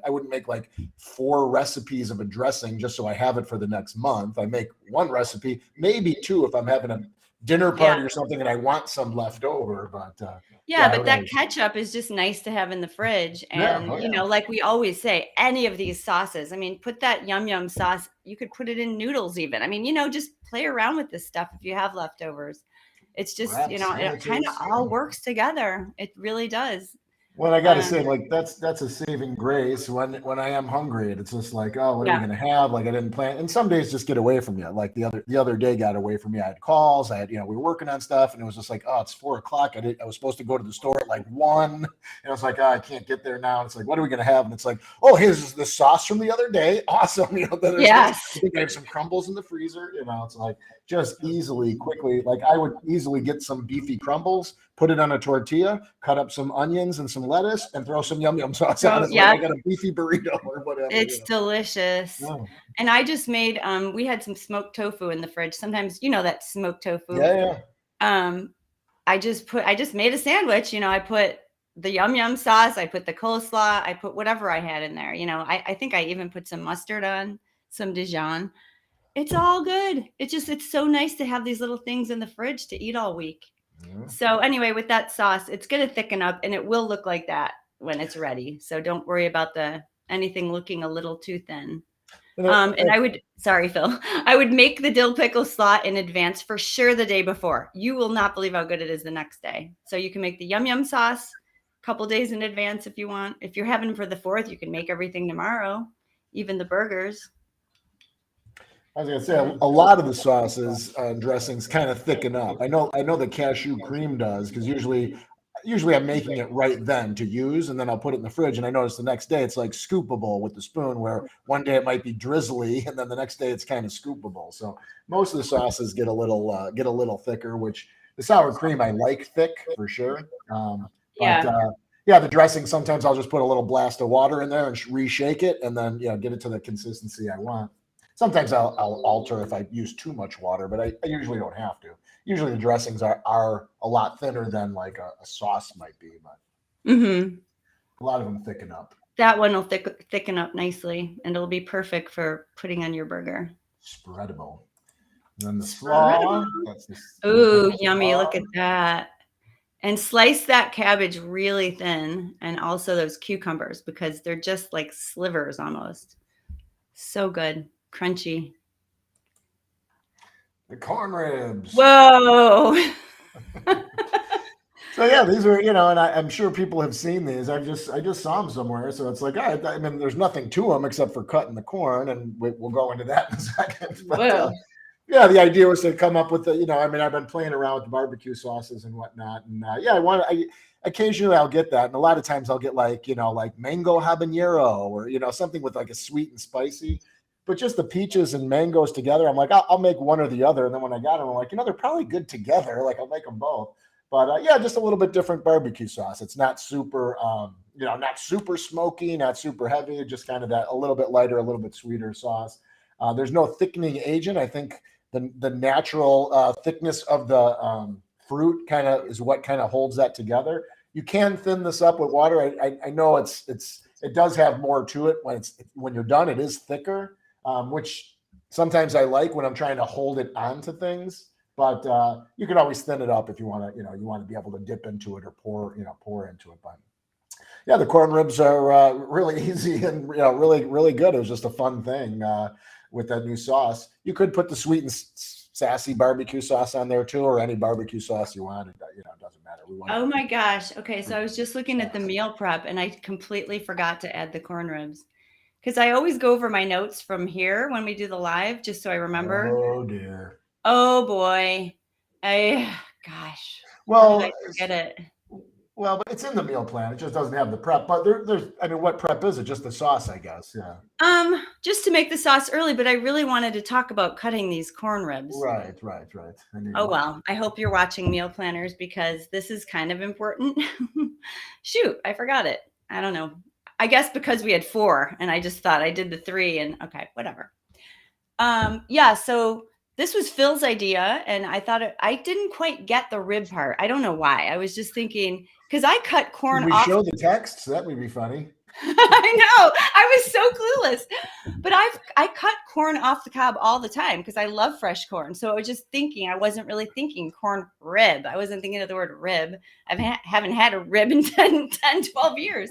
wouldn't make like 4 recipes of a dressing just so I have it for the next month. I make 1 recipe, maybe 2 if I'm having a dinner party or something and I want some left over, but but that ketchup is just nice to have in the fridge. And like we always say, any of these sauces, I mean, put that Yum Yum sauce, you could put it in noodles even. I mean, just play around with this stuff if you have leftovers. It's just, it kind of all works together. It really does. Well, I got to say, like, that's a saving grace when I am hungry. And it's just like, oh, what are we going to have? Like, I didn't plan. And some days just get away from you. Like the other day got away from me. I had calls. We were working on stuff, and it was just like, oh, it's 4:00. I was supposed to go to the store at like 1. And I was like, oh, I can't get there now. And it's like, what are we going to have? And it's like, oh, here's the sauce from the other day. Awesome. I have some crumbles in the freezer. It's like just quickly. Like I would easily get some beefy crumbles, put it on a tortilla, cut up some onions and some lettuce, and throw some Yum Yum sauce on it. I got a beefy burrito or whatever. It's delicious. Yeah. And I just made, we had some smoked tofu in the fridge. Sometimes, that smoked tofu. Yeah. I just made a sandwich. I put the Yum Yum sauce. I put the coleslaw. I put whatever I had in there. I think I even put some mustard on, some Dijon. It's all good. It's so nice to have these little things in the fridge to eat all week. Yeah. So anyway, with that sauce, it's going to thicken up, and it will look like that when it's ready. So don't worry about anything looking a little too thin. And I would make the dill pickle slaw in advance for sure the day before. You will not believe how good it is the next day. So you can make the Yum Yum sauce a couple days in advance if you want. If you're having for the 4th, you can make everything tomorrow, even the burgers. I was gonna say a lot of the sauces and dressings kind of thicken up. I know the cashew cream does, because usually usually I'm making it right then to use, and then I'll put it in the fridge. And I notice the next day it's like scoopable with the spoon, where one day it might be drizzly, and then the next day it's kind of scoopable. So most of the sauces get a little thicker, which the sour cream I like thick for sure. But Yeah. yeah, the dressing, sometimes I'll just put a little blast of water in there and reshake it, and then get it to the consistency I want. Sometimes I'll alter if I use too much water, but I usually don't have to. Usually the dressings are a lot thinner than like a sauce might be, but a lot of them thicken up. That one will thicken up nicely, and it'll be perfect for putting on your burger. Spreadable. And then the slaw. Ooh, yummy. Look at that. And slice that cabbage really thin, and also those cucumbers, because they're just like slivers almost. So good. Crunchy. The corn ribs. Whoa. So yeah, these are, and I'm sure people have seen these. I just saw them somewhere. So it's like, I mean, there's nothing to them except for cutting the corn, and we'll go into that in a second. But, yeah, the idea was to come up with I mean, I've been playing around with barbecue sauces and whatnot, and occasionally I'll get that, and a lot of times I'll get like mango habanero, or something with like a sweet and spicy. But just the peaches and mangoes together, I'm like, I'll make one or the other. And then when I got them, I'm like, they're probably good together. Like, I'll make them both. But yeah, just a little bit different barbecue sauce. It's not super, not super smoky, not super heavy. Just kind of that a little bit lighter, a little bit sweeter sauce. There's no thickening agent. I think the natural thickness of the fruit kind of is what kind of holds that together. You can thin this up with water. I know it does have more to it when you're done. It is thicker, which sometimes I like when I'm trying to hold it onto things. But you can always thin it up if you want to. You want to be able to dip into it or pour into it. But yeah, the corn ribs are really easy and really really good. It was just a fun thing with that new sauce. You could put the sweet and sassy barbecue sauce on there too, or any barbecue sauce you want. It doesn't matter. Oh my gosh. Okay, so I was just looking at the meal prep, and I completely forgot to add the corn ribs, because I always go over my notes from here when we do the live, just so I remember. Oh dear. Oh boy. Gosh. Well, how did I forget it? Well, but it's in the meal plan. It just doesn't have the prep. But I mean, what prep is it? Just the sauce, I guess. Yeah. Just to make the sauce early, but I really wanted to talk about cutting these corn ribs. Right. Oh well, I hope you're watching meal planners, because this is kind of important. Shoot, I forgot it. I don't know. I guess because we had 4, and I just thought I did the 3, and okay, whatever. Yeah. So this was Phil's idea, and I thought I didn't quite get the rib part. I don't know why. I was just thinking, because I cut corn off. We show the text. That would be funny. I know. I was so clueless. But I cut corn off the cob all the time because I love fresh corn. So I was just thinking, I wasn't really thinking corn rib. I wasn't thinking of the word rib. I haven't had a rib in 10, 12 years.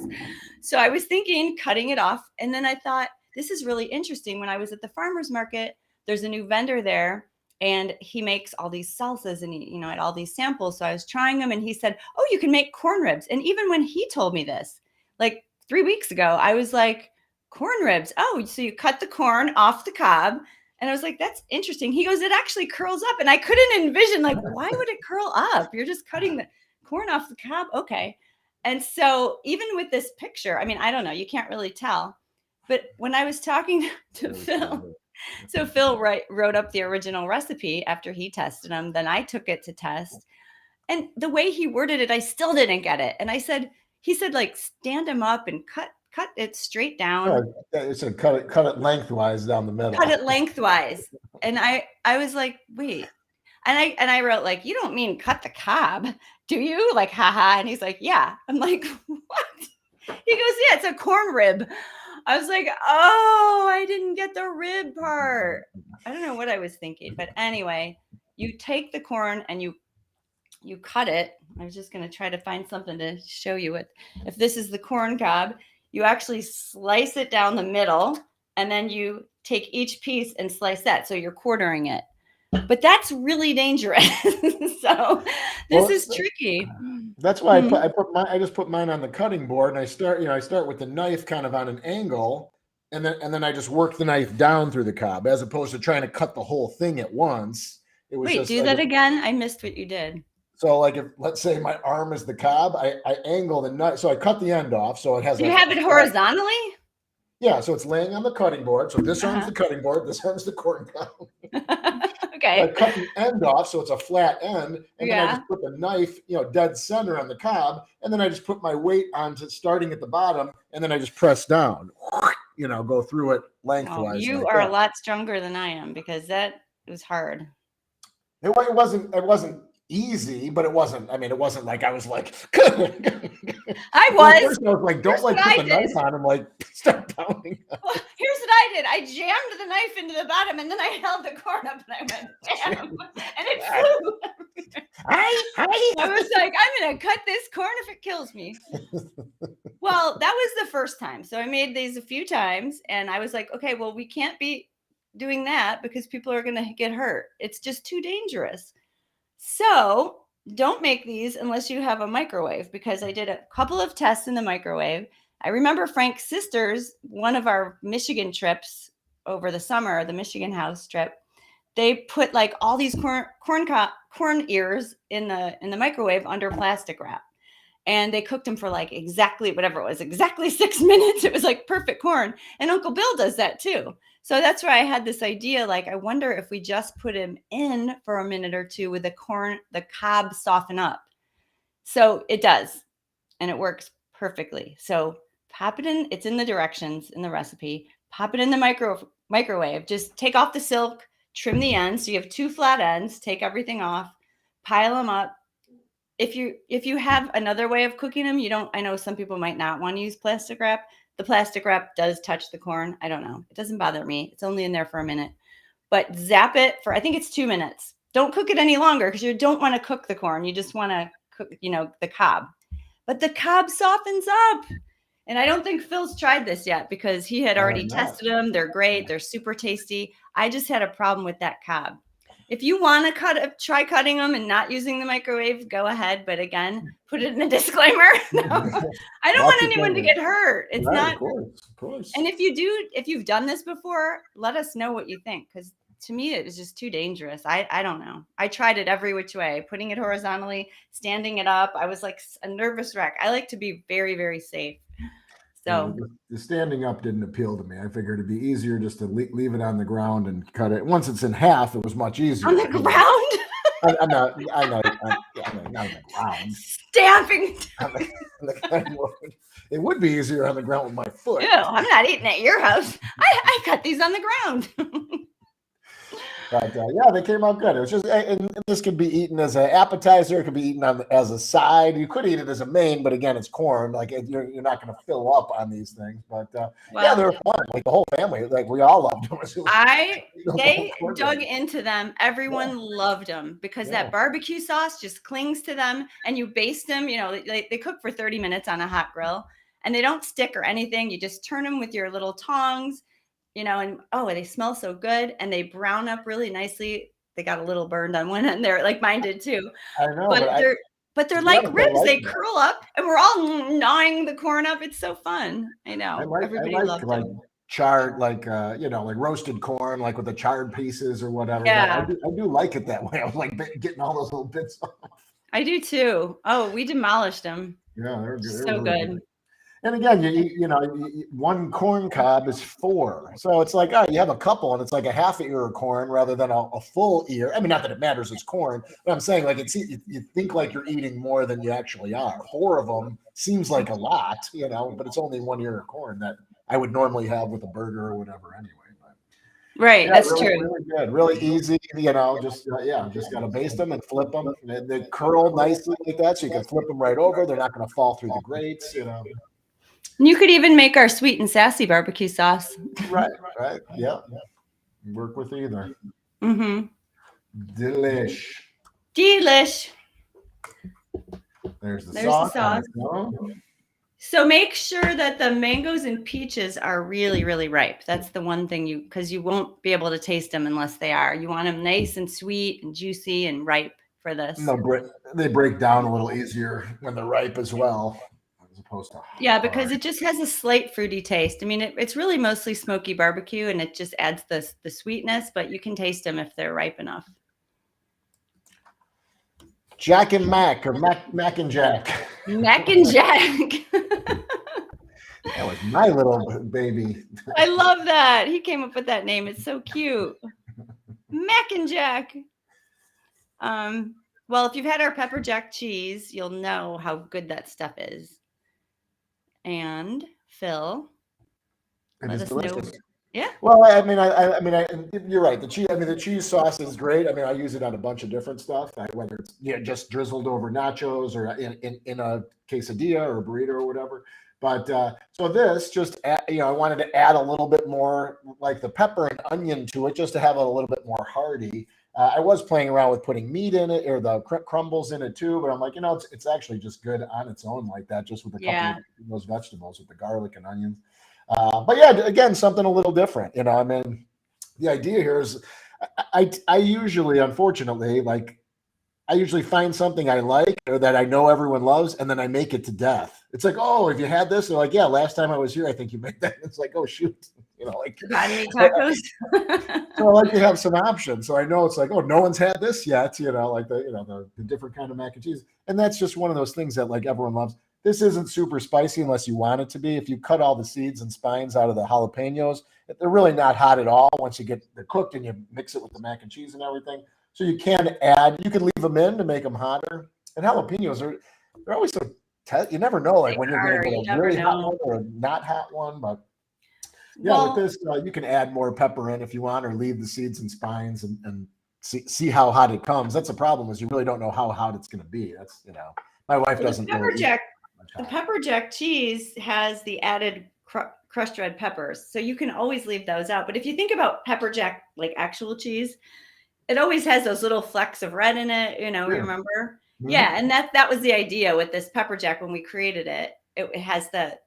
So I was thinking cutting it off. And then I thought, this is really interesting. When I was at the farmer's market, there's a new vendor there, and he makes all these salsas, and he, had all these samples. So I was trying them, and he said, oh, you can make corn ribs. And even when he told me this, like 3 weeks ago, I was like, corn ribs. Oh, so you cut the corn off the cob. And I was like, that's interesting. He goes, it actually curls up. And I couldn't envision, like, why would it curl up? You're just cutting the corn off the cob. Okay. And so even with this picture, I mean, I don't know, you can't really tell. But when I was talking to Phil, so Phil wrote up the original recipe after he tested them. Then I took it to test. And the way he worded it, I still didn't get it. And he said, like, stand them up and cut it straight down. It said cut it lengthwise down the middle. Cut it lengthwise. And I was like, wait. And I wrote, like, you don't mean cut the cob, do you? Like, haha. And he's like, yeah. I'm like, what? He goes, yeah, it's a corn rib. I was like, oh, I didn't get the rib part. I don't know what I was thinking. But anyway, you take the corn and you cut it. I was just going to try to find something to show you it. If this is the corn cob, you actually slice it down the middle, and then you take each piece and slice that. So you're quartering it. But that's really dangerous. So this is tricky. That's why I just put mine on the cutting board, and I start with the knife kind of on an angle, and then I just work the knife down through the cob, as opposed to trying to cut the whole thing at once. Wait, do that again. I missed what you did. So like if let's say my arm is the cob, I angle the knife. So I cut the end off. So it has Do you have it horizontally? Yeah, so it's laying on the cutting board. So this arm's Uh-huh. the cutting board, this arm's the corn cob. Okay. I cut the end off, so it's a flat end, and then I Yeah. just put the knife, dead center on the cob, and then I just put my weight onto starting at the bottom, and then I just press down, go through it Oh, lengthwise. you like are a that. lot stronger than I am because that was hard. It wasn't easy, but it wasn't. I mean, it wasn't like I was like. I Well, was. at first I was like, don't Here's like what put I the did. knife on him, like start pounding. Well, here's what I did. I jammed the knife into the bottom, and then I held the corn up, and I went bam, and it flew. I was like, I'm gonna cut this corn if it kills me. Well, that was the first time. So I made these a few times, and I was like, okay, well, we can't be doing that because people are gonna get hurt. It's just too dangerous. So don't make these unless you have a microwave, because I did a couple of tests in the microwave. I remember Frank's sisters, one of our Michigan trips over the summer, the Michigan house trip, they put like all these corn ears in the microwave under plastic wrap. And they cooked them for like exactly whatever it was, exactly 6 minutes. It was like perfect corn. And Uncle Bill does that too. So that's where I had this idea, like, I wonder if we just put him in for a minute or two with the cob soften up. So it does, and it works perfectly. So pop it in. It's in the directions in the recipe. Pop it in the microwave. Just take off the silk, trim the ends. So you have 2 flat ends. Take everything off, pile them up. If you have another way of cooking them, I know some people might not want to use plastic wrap. The plastic wrap does touch the corn. I don't know. It doesn't bother me. It's only in there for a minute. But zap it for, I think it's 2 minutes. Don't cook it any longer because you don't want to cook the corn. You just want to cook, the cob. But the cob softens up. And I don't think Phil's tried this yet because he had already tested them. They're great. They're super tasty. I just had a problem with that cob. If you want to try cutting them and not using the microwave, go ahead. But again, put it in a disclaimer. No, I don't want anyone to get hurt. It's not. Of course. And if you've done this before, let us know what you think. Because to me, it was just too dangerous. I don't know. I tried it every which way, putting it horizontally, standing it up. I was like a nervous wreck. I like to be very, very safe. So the standing up didn't appeal to me. I figured it'd be easier just to leave it on the ground and cut it. Once it's in half, it was much easier. On the ground? I know, not on the ground. Stamping. It would be easier on the ground with my foot. Ew, I'm not eating at your house. I cut these on the ground. But yeah, they came out good. It was just, and this could be eaten as an appetizer. It could be eaten as a side. You could eat it as a main, but again, it's corn. Like you're not going to fill up on these things. But yeah, they were fun. Like the whole family, like we all loved them. They dug into them. Everyone loved them because that barbecue sauce just clings to them, and you baste them. They cook for 30 minutes on a hot grill, and they don't stick or anything. You just turn them with your little tongs. And they smell so good, and they brown up really nicely. They got a little burned on one end there, like mine did too. I know, but they're like ribs. They curl up, and we're all gnawing the corn up. It's so fun. I know. Everybody loved them. Charred, like roasted corn, like with the charred pieces or whatever. Yeah, I do like it that way. I was like getting all those little bits off. I do too. Oh, we demolished them. Yeah, they're good. So really good. And again, one corn cob is 4. So it's like, you have a couple and it's like a half ear of corn rather than a full ear. I mean, not that it matters, it's corn, but I'm saying like you think like you're eating more than you actually are. 4 of them seems like a lot, but it's only 1 ear of corn that I would normally have with a burger or whatever anyway. Right, yeah, that's really, true. Really good, really easy. Just got to baste them and flip them. And they curl nicely like that, so you can flip them right over. They're not going to fall through the grates. You could even make our sweet and sassy barbecue sauce. Right. Yeah. Work with either. Mm-hmm. Delish. There's the sauce. So make sure that the mangoes and peaches are really, really ripe. That's the one thing because you won't be able to taste them unless they are. You want them nice and sweet and juicy and ripe for this. They break down a little easier when they're ripe as well. As opposed to because it just has a slight fruity taste. I mean, it's really mostly smoky barbecue, and it just adds the sweetness, but you can taste them if they're ripe enough. Jack and Mac, or Mac and Jack. Mac and Jack. That was my little baby. I love that. He came up with that name. It's so cute. Mac and Jack. Well, if you've had our pepper jack cheese, you'll know how good that stuff is. And Phil, It is delicious. Yeah. Well, I mean, you're right. The cheese. I mean, the cheese sauce is great. I mean, I use it on a bunch of different stuff. Whether it's just drizzled over nachos or in a quesadilla or a burrito or whatever. But so this just I wanted to add a little bit more like the pepper and onion to it, just to have it a little bit more hearty. I was playing around with putting meat in it or the crumbles in it too, but I'm like, it's actually just good on its own like that, just with a couple of those vegetables with the garlic and onions. But yeah, again, something a little different. I mean, the idea here is I usually, unfortunately, I usually find something I like or that I know everyone loves, and then I make it to death. It's like, oh, have you had this? They're like, yeah, last time I was here, I think you made that. It's like, oh, shoot. Tacos. So I like to have some options. So I know it's like, oh, no one's had this yet, like the different kind of mac and cheese. And that's just one of those things that like everyone loves. This isn't super spicy unless you want it to be. If you cut all the seeds and spines out of the jalapenos, they're really not hot at all once you get they're cooked and you mix it with the mac and cheese and everything. So you can leave them in to make them hotter. And jalapenos they're always so you never know like when you're going to get a really hot one or a not hot one. But yeah, with this you can add more pepper in if you want, or leave the seeds and spines and see how hot it comes. That's a problem, is you really don't know how hot it's going to be. That's my wife doesn't. The pepper jack cheese has the added crushed red peppers, so you can always leave those out. But if you think about pepper jack, like actual cheese, it always has those little flecks of red in it. Remember? Mm-hmm. Yeah, and that was the idea with this pepper jack when we created it. It has the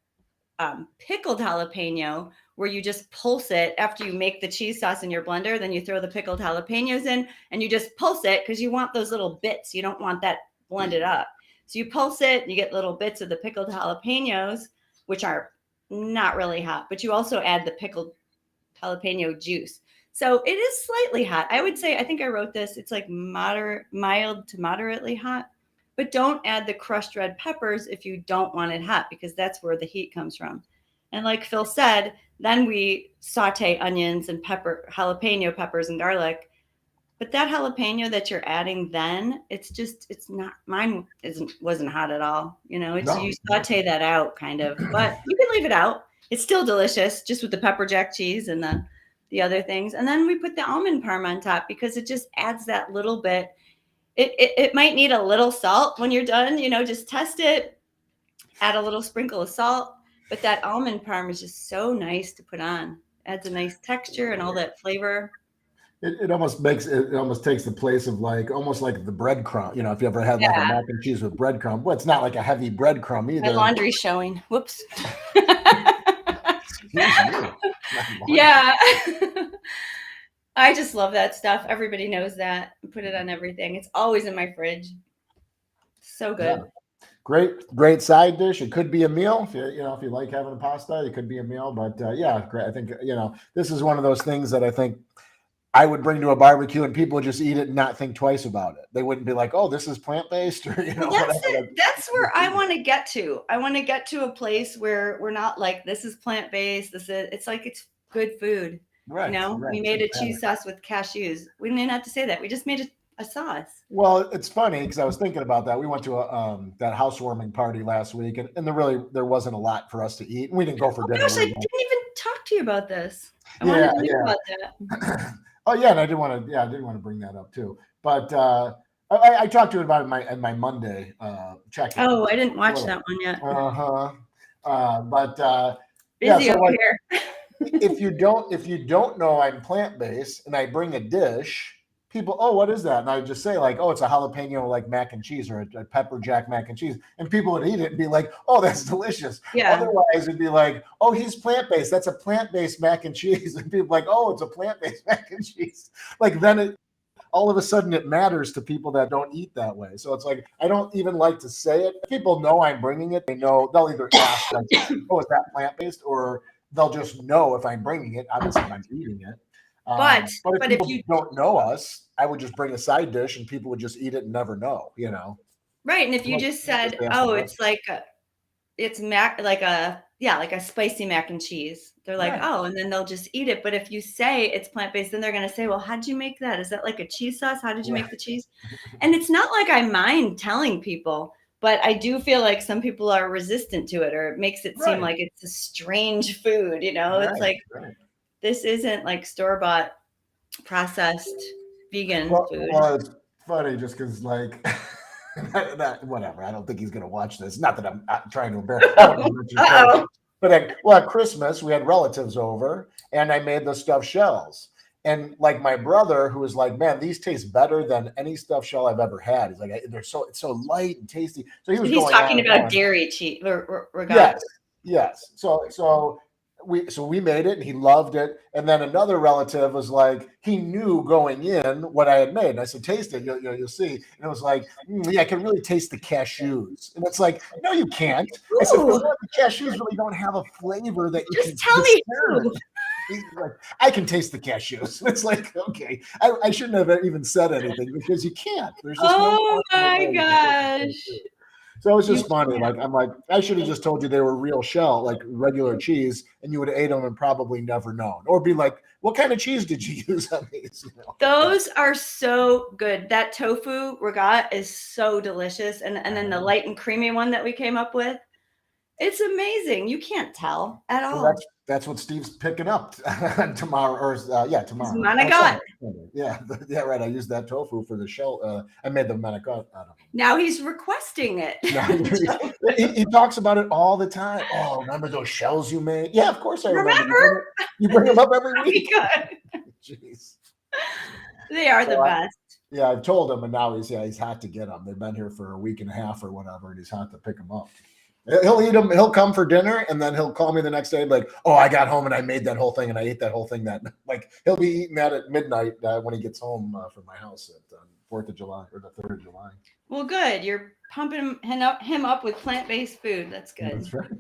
pickled jalapeno, where you just pulse it after you make the cheese sauce in your blender. Then you throw the pickled jalapenos in, and you just pulse it because you want those little bits. You don't want that blended up. So you pulse it, and you get little bits of the pickled jalapenos, which are not really hot, but you also add the pickled jalapeno juice. So it is slightly hot. I would say, I think I wrote this, it's like mild to moderately hot, but don't add the crushed red peppers if you don't want it hot, because that's where the heat comes from. And like Phil said, then we saute onions and jalapeno peppers and garlic. But that jalapeno that you're adding then, mine wasn't hot at all. You saute that out kind of, but you can leave it out. It's still delicious, just with the pepper jack cheese and the other things. And then we put the almond parm on top because it just adds that little bit. It might need a little salt when you're done, just test it, add a little sprinkle of salt. But that almond parm is just so nice to put on. Adds a nice texture and all that flavor. It almost takes the place of almost like the breadcrumb. If you ever had like a mac and cheese with breadcrumb, well, it's not like a heavy breadcrumb either. My laundry's showing. Whoops. Yeah. I just love that stuff. Everybody knows that. I put it on everything. It's always in my fridge. So good. Yeah. Great side dish. It could be a meal if you like having a pasta. It could be a meal, but great. I think this is one of those things that I think I would bring to a barbecue and people would just eat it and not think twice about it. They wouldn't be like, "Oh, this is plant-based," or That's where I want to get to. I want to get to a place where we're not like, this is plant-based. It's like it's good food. Right. Right. We made a cheese sauce with cashews. We didn't have to say that. We just made a sauce. Well, it's funny because I was thinking about that. We went to that housewarming party last week, and there wasn't a lot for us to eat. We didn't go for dinner. Gosh, I didn't even talk to you about this. I wanted to think about that. Oh yeah, and I did want to bring that up too. But I talked to you about it in my Monday check-in. Oh, I didn't watch that one yet. Busy over here. if you don't know I'm plant-based and I bring a dish, people, oh, what is that? And I just say it's a jalapeno mac and cheese or a pepper jack mac and cheese, and people would eat it and be like, oh, that's delicious. Yeah. Otherwise, it'd be like, oh, he's plant-based. That's a plant-based mac and cheese, and people like, oh, it's a plant-based mac and cheese. Then all of a sudden it matters to people that don't eat that way. So it's like I don't even like to say it. If people know I'm bringing it, they know they'll either ask, oh, is that plant-based, or they'll just know if I'm bringing it. Obviously, I'm eating it. But if if people you don't know us, I would just bring a side dish and people would just eat it and never know, you know. right, and if you Like, just just said, ask the oh, rest. it's like it's like a spicy mac and cheese. They're like, Right. oh, and then they'll just eat it. But if you say it's plant-based, then they're going to say, well, how did you make that? Is that like a cheese sauce? How did you make Right. the cheese? And it's not like I mind telling people, but I do feel like some people are resistant to it, or it makes it seem Right. like it's a strange food. You know, it's Right. like, Right. this isn't like store-bought processed vegan food. Well, it's funny just because, like, whatever. I don't think he's going to watch this. Not that I'm trying to embarrass. I don't know your character. Uh-oh. But at Christmas, we had relatives over, and I made the stuffed shells. And like my brother, who was like, "Man, these taste better than any stuffed shell I've ever had." He's like, it's so light and tasty." So he was He's going on talking and about on. dairy cheese or regatta. Yes, yes. So we made it and he loved it. And then another relative was like, he knew going in what I had made. And I said, taste it, you'll see. And it was like, yeah, I can really taste the cashews. And it's like, no, you can't. I said, for Ooh, one, the cashews really don't have a flavor that you just can tell me discern. who. He's like, I can taste the cashews. It's like, okay, I shouldn't have even said anything because you can't. There's just no Oh possible my way you can taste the gosh. cashews. So it was You just funny. can't. Like I'm like, I should have just told you they were real shell, like regular cheese, and you would have ate them and probably never known. Or be like, what kind of cheese did you use on these? You know? Those are so good. That tofu regatta is so delicious. And then the light and creamy one that we came up with, it's amazing. You can't tell at Well, all. that's what Steve's picking up tomorrow, or It's tomorrow. Oh, manigot. Sunday. Yeah, yeah, right. I used that tofu for the shell. I made the manigot out of them. Now he's requesting it. No, he talks about it all the time. Oh, remember those shells you made? Yeah, of course I remember. Remember? You bring them up every That'd be week. good. Jeez. They are the So best. yeah, I've told him, and now he's hot to get them. They've been here for a week and a half or whatever, and he's hot to pick them up. He'll eat them. He'll come for dinner, and then he'll call me the next day, like, "Oh, I got home and I made that whole thing, and I ate that whole thing." That like he'll be eating that at midnight when he gets home from my house at 4th of July or the 3rd of July. Well, good. You're pumping him up with plant-based food. That's good. That's right.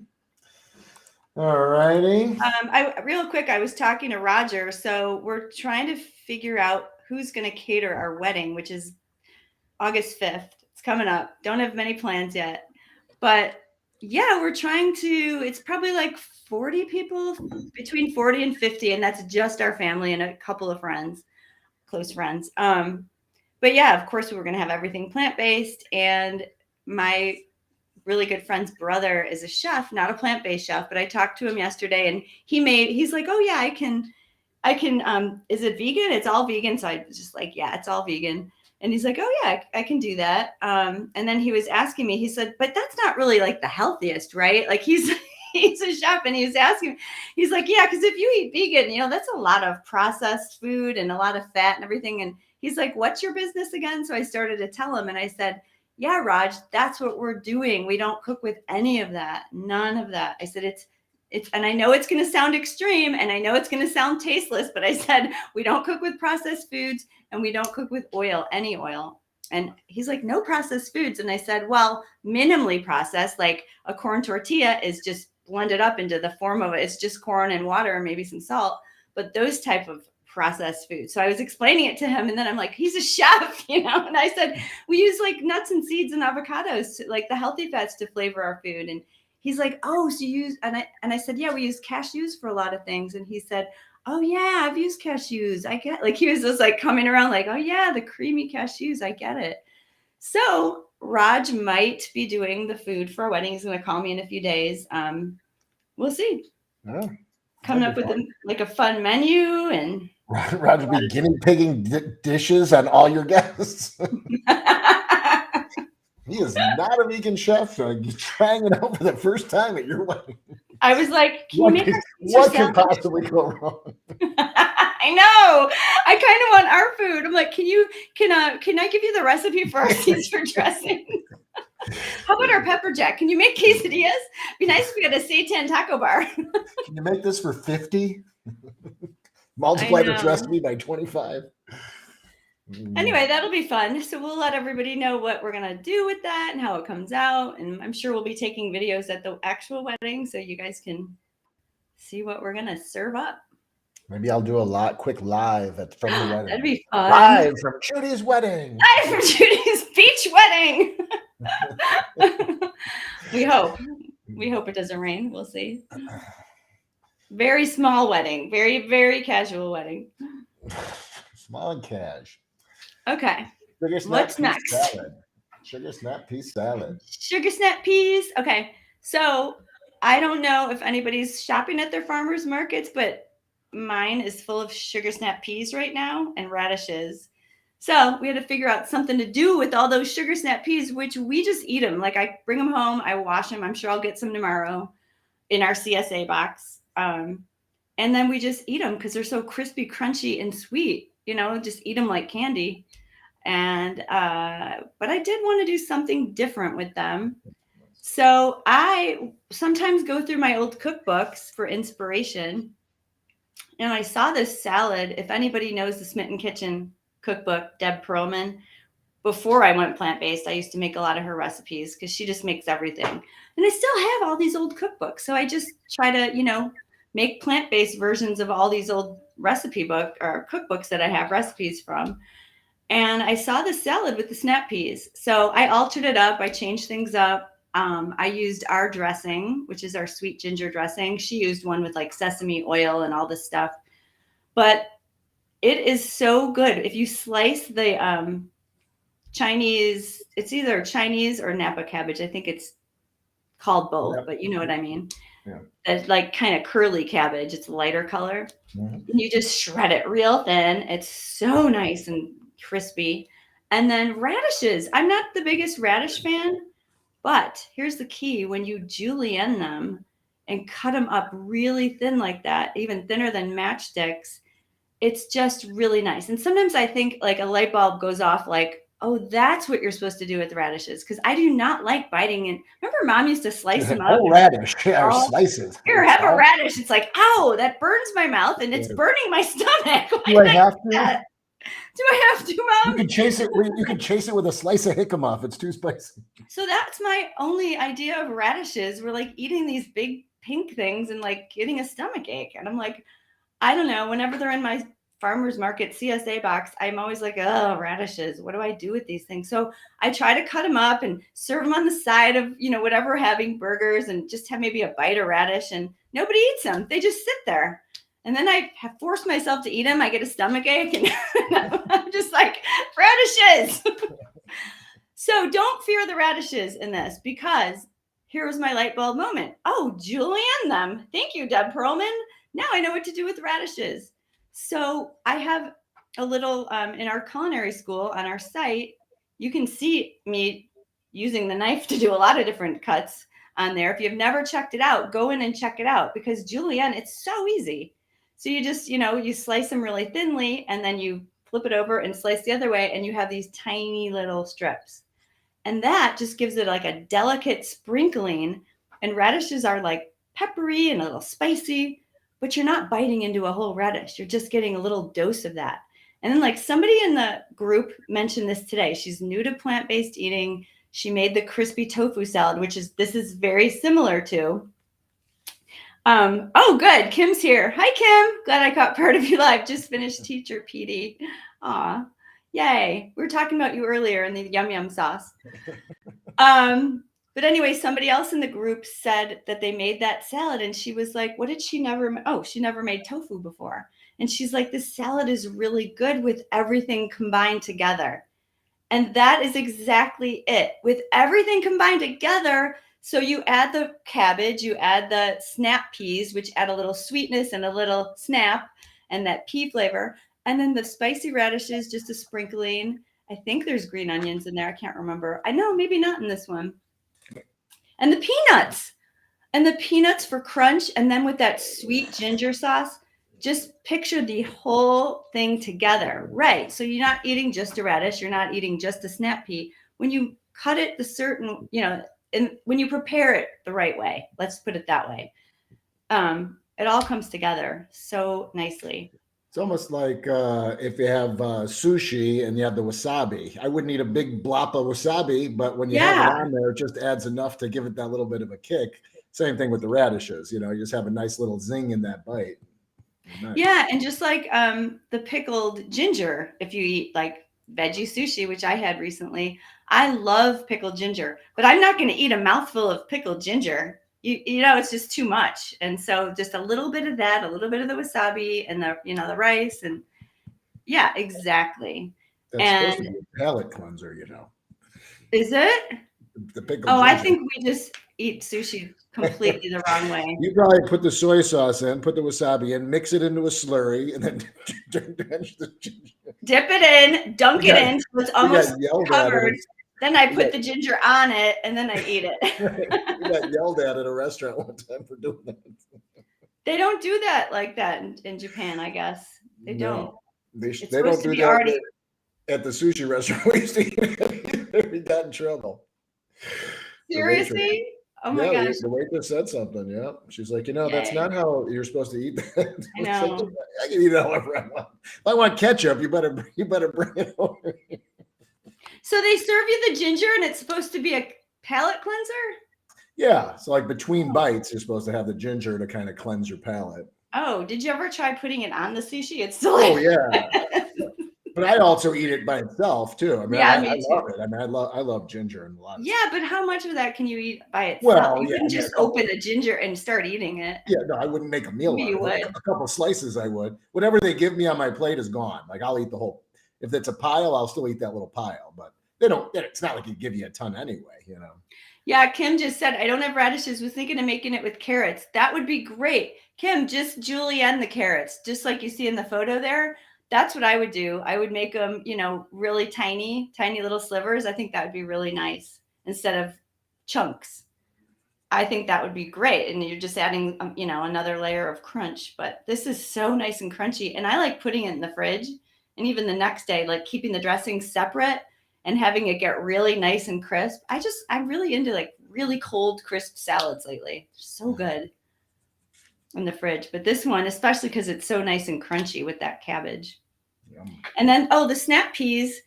All righty. I real quick, I was talking to Roger. So we're trying to figure out who's going to cater our wedding, which is August 5th. It's coming up. Don't have many plans yet, but yeah, we're trying to. It's probably like 40 people, between 40 and 50, and that's just our family and a couple of friends, close friends. But yeah, of course, we were going to have everything plant-based, and my really good friend's brother is a chef, not a plant-based chef, but I talked to him yesterday and he's like, oh yeah, I can, is it vegan? It's all vegan. So I was just like, yeah, it's all vegan. And he's like, oh yeah, I can do that. And then he was asking me, he said, but that's not really like the healthiest, right? Like he's a chef and he was asking, he's like, yeah, because if you eat vegan, you know, that's a lot of processed food and a lot of fat and everything. And he's like, what's your business again? So I started to tell him and I said, yeah, Raj, that's what we're doing. We don't cook with any of that. None of that. I said, and I know it's going to sound extreme and I know it's going to sound tasteless, but I said, we don't cook with processed foods and we don't cook with oil, any oil. And he's like, no processed foods. And I said, well, minimally processed, like a corn tortilla is just blended up into the form of it. It's just corn and water and maybe some salt, but those type of processed food. So I was explaining it to him and then I'm like, he's a chef, you know? And I said, we use like nuts and seeds and avocados, like the healthy fats to flavor our food. And he's like, oh, so you use, and I said, yeah, we use cashews for a lot of things. And he said, oh yeah, I've used cashews. I get, like, he was just like coming around like, oh yeah, the creamy cashews. I get it. So Raj might be doing the food for our wedding. He's going to call me in a few days. We'll see. Yeah, Coming up with like a fun menu and Roger be guinea pigging dishes on all your guests. He is not a vegan chef, so you're trying it out for the first time at your wedding. I was like, can you make what could possibly go wrong? I know. I kind of want our food. I'm like, can I give you the recipe for our Caesar dressing? How about our pepper jack? Can you make quesadillas? Be nice if we got a seitan taco bar. Can you make this for 50? Multiply the recipe by 25. Anyway, that'll be fun. So we'll let everybody know what we're going to do with that and how it comes out. And I'm sure we'll be taking videos at the actual wedding so you guys can see what we're going to serve up. Maybe I'll do a quick live from the wedding. That'd be fun. Live from Judy's wedding. Live from Judy's beach wedding. We hope. We hope it doesn't rain. We'll see. Very small wedding. Very, very casual wedding. Small and cash. Okay. What's next? Salad. Sugar snap pea salad. Sugar snap peas. Okay. So I don't know if anybody's shopping at their farmers markets, but mine is full of sugar snap peas right now and radishes. So we had to figure out something to do with all those sugar snap peas, which we just eat them. Like I bring them home, I wash them. I'm sure I'll get some tomorrow in our CSA box. And then we just eat them because they're so crispy, crunchy, and sweet. You know, just eat them like candy. And but I did want to do something different with them. So I sometimes go through my old cookbooks for inspiration. And I saw this salad. If anybody knows the Smitten Kitchen cookbook, Deb Perlman, before I went plant-based, I used to make a lot of her recipes because she just makes everything. And I still have all these old cookbooks. So I just try to, you know, make plant-based versions of all these old recipe book or cookbooks that I have recipes from. And I saw the salad with the snap peas. So I altered it up. I changed things up. I used our dressing, which is our sweet ginger dressing. She used one with like sesame oil and all this stuff. But it is so good. If you slice the Chinese, it's either Chinese or Napa cabbage. I think it's called both, but you know what I mean. Yeah. It's like kind of curly cabbage. It's a lighter color. Mm-hmm. And you just shred it real thin. It's so nice and crispy. And then radishes. I'm not the biggest radish fan, but here's the key. When you julienne them and cut them up really thin like that, even thinner than matchsticks, it's just really nice. And sometimes I think like a light bulb goes off like, oh, that's what you're supposed to do with radishes. Because I do not like biting in. Remember mom used to slice them up? Oh, radish. Yeah, or slices. Here, have a radish. It's like, ow, that burns my mouth and it's burning my stomach. Do I have to? Do I have to, Mom? You can chase it. You can chase it with a slice of jicama if it's too spicy. So that's my only idea of radishes. We're like eating these big pink things and like getting a stomach ache. And I'm like, I don't know. Whenever they're in my farmer's market CSA box, I'm always like, oh, radishes. What do I do with these things? So I try to cut them up and serve them on the side of, you know, whatever we're having, burgers, and just have maybe a bite of radish. And nobody eats them. They just sit there. And then I have forced myself to eat them. I get a stomach ache and I'm just like, radishes. So don't fear the radishes in this, because here was my light bulb moment. Oh, julienne them. Thank you, Deb Perlman. Now I know what to do with radishes. So I have a little, in our culinary school on our site, you can see me using the knife to do a lot of different cuts on there. If you've never checked it out, go in and check it out, because julienne, it's so easy. So you just, you know, you slice them really thinly and then you flip it over and slice the other way and you have these tiny little strips. And that just gives it like a delicate sprinkling. And radishes are like peppery and a little spicy, but you're not biting into a whole radish. You're just getting a little dose of that. And then like somebody in the group mentioned this today. She's new to plant-based eating. She made the crispy tofu salad, which is, this is very similar to. Oh, good. Kim's here. Hi, Kim. Glad I caught part of you live. Just finished teacher PD. Aw, yay. We were talking about you earlier in the yum yum sauce. But anyway, somebody else in the group said that they made that salad and she was like, what did she never, she never made tofu before. And she's like, this salad is really good with everything combined together. And that is exactly it. With everything combined together. So you add the cabbage, you add the snap peas, which add a little sweetness and a little snap and that pea flavor. And then the spicy radishes, just a sprinkling. I think there's green onions in there. I can't remember. I know, maybe not in this one. And the peanuts. And the peanuts for crunch. And then with that sweet ginger sauce, just picture the whole thing together. Right. So you're not eating just a radish. You're not eating just a snap pea. When you cut it the certain, you know, and when you prepare it the right way, let's put it that way, it all comes together so nicely. It's almost like if you have sushi and you have the wasabi. I wouldn't eat a big blop of wasabi, but when you have it on there, it just adds enough to give it that little bit of a kick. Same thing with the radishes. You know, you just have a nice little zing in that bite. Nice. Yeah, and just like the pickled ginger, if you eat like veggie sushi, which I had recently, I love pickled ginger, but I'm not going to eat a mouthful of pickled ginger. You know, it's just too much. And so just a little bit of that, a little bit of the wasabi and the rice and yeah, exactly. That's supposed to And be a palate cleanser, you know. is it? The pickled Oh, I ginger. think we just eat sushi completely the wrong way. You probably put the soy sauce in, put the wasabi in, mix it into a slurry, and then drench the ginger. Dip it in, dunk it in so it's almost covered. Then I put the ginger on it, and then I eat it. You got yelled at a restaurant one time for doing that. They don't do that like that in Japan, I guess. They don't. They It's don't supposed to do be that already. at the sushi restaurant. We used to eat it. We got in trouble. Seriously? Oh my Yeah, gosh. the waitress said something. Yeah, she's like, that's Yay. not how you're supposed to eat that. I know. I can eat it however I want. If I want ketchup, you better bring it over. So they serve you the ginger, and it's supposed to be a palate cleanser? Yeah, so like between bites, you're supposed to have the ginger to kind of cleanse your palate. Oh, did you ever try putting it on the sushi? It's still. Oh yeah, but I also eat it by itself too. I mean, yeah, I me love too. it. I mean, I love ginger and a lot of Yeah, but how much of that can you eat by itself? Well, You yeah, couldn't I mean, just open a ginger and start eating it. Yeah, no, I wouldn't make a meal Maybe out you of it. would. A couple slices, I would. Whatever they give me on my plate is gone. Like I'll eat the whole. If it's a pile, I'll still eat that little pile. But they don't. It's not like you give you a ton anyway. You know. Yeah, Kim just said, I don't have radishes. Was thinking of making it with carrots. That would be great. Kim, just julienne the carrots, just like you see in the photo there. That's what I would do. I would make them, really tiny, tiny little slivers. I think that would be really nice instead of chunks. I think that would be great. And you're just adding, another layer of crunch. But this is so nice and crunchy. And I like putting it in the fridge. And even the next day, like keeping the dressing separate and having it get really nice and crisp. I'm really into like really cold, crisp salads lately. So good in the fridge. But this one, especially because it's so nice and crunchy with that cabbage. Yum. And then, the snap peas.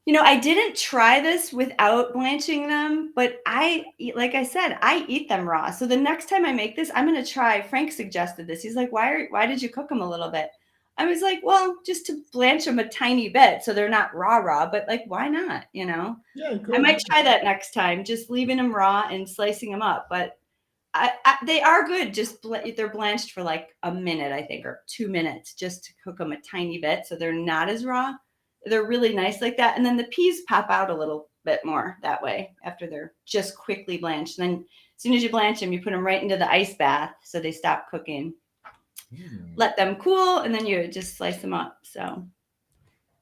I didn't try this without blanching them, but like I said, I eat them raw. So the next time I make this, I'm going to try. Frank suggested this. He's like, why did you cook them a little bit? I was like, well, just to blanch them a tiny bit so they're not raw, but like, why not? Yeah, I might try that next time, just leaving them raw and slicing them up. But they are good. Just they're blanched for like a minute, I think, or 2 minutes, just to cook them a tiny bit so they're not as raw. They're really nice like that. And then the peas pop out a little bit more that way after they're just quickly blanched. And then as soon as you blanch them, you put them right into the ice bath so they stop cooking. Let them cool, and then you just slice them up. So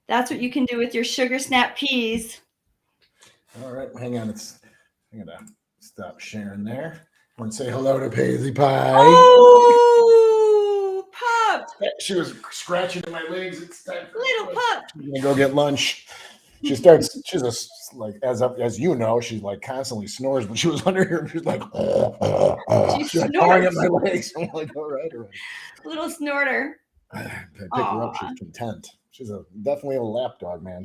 that's what you can do with your sugar snap peas. All right, hang on. I'm gonna stop sharing there. I want to say hello to Paisley Pie. Oh, pup! She was scratching at my legs. It's time for little pup. She's gonna go get lunch. She's as you know, she's like constantly snores, but she was under here and she's like, she's like pawing at my legs. I'm like, all right. Little snorter. I pick her up. She's content. She's definitely a lap dog, man.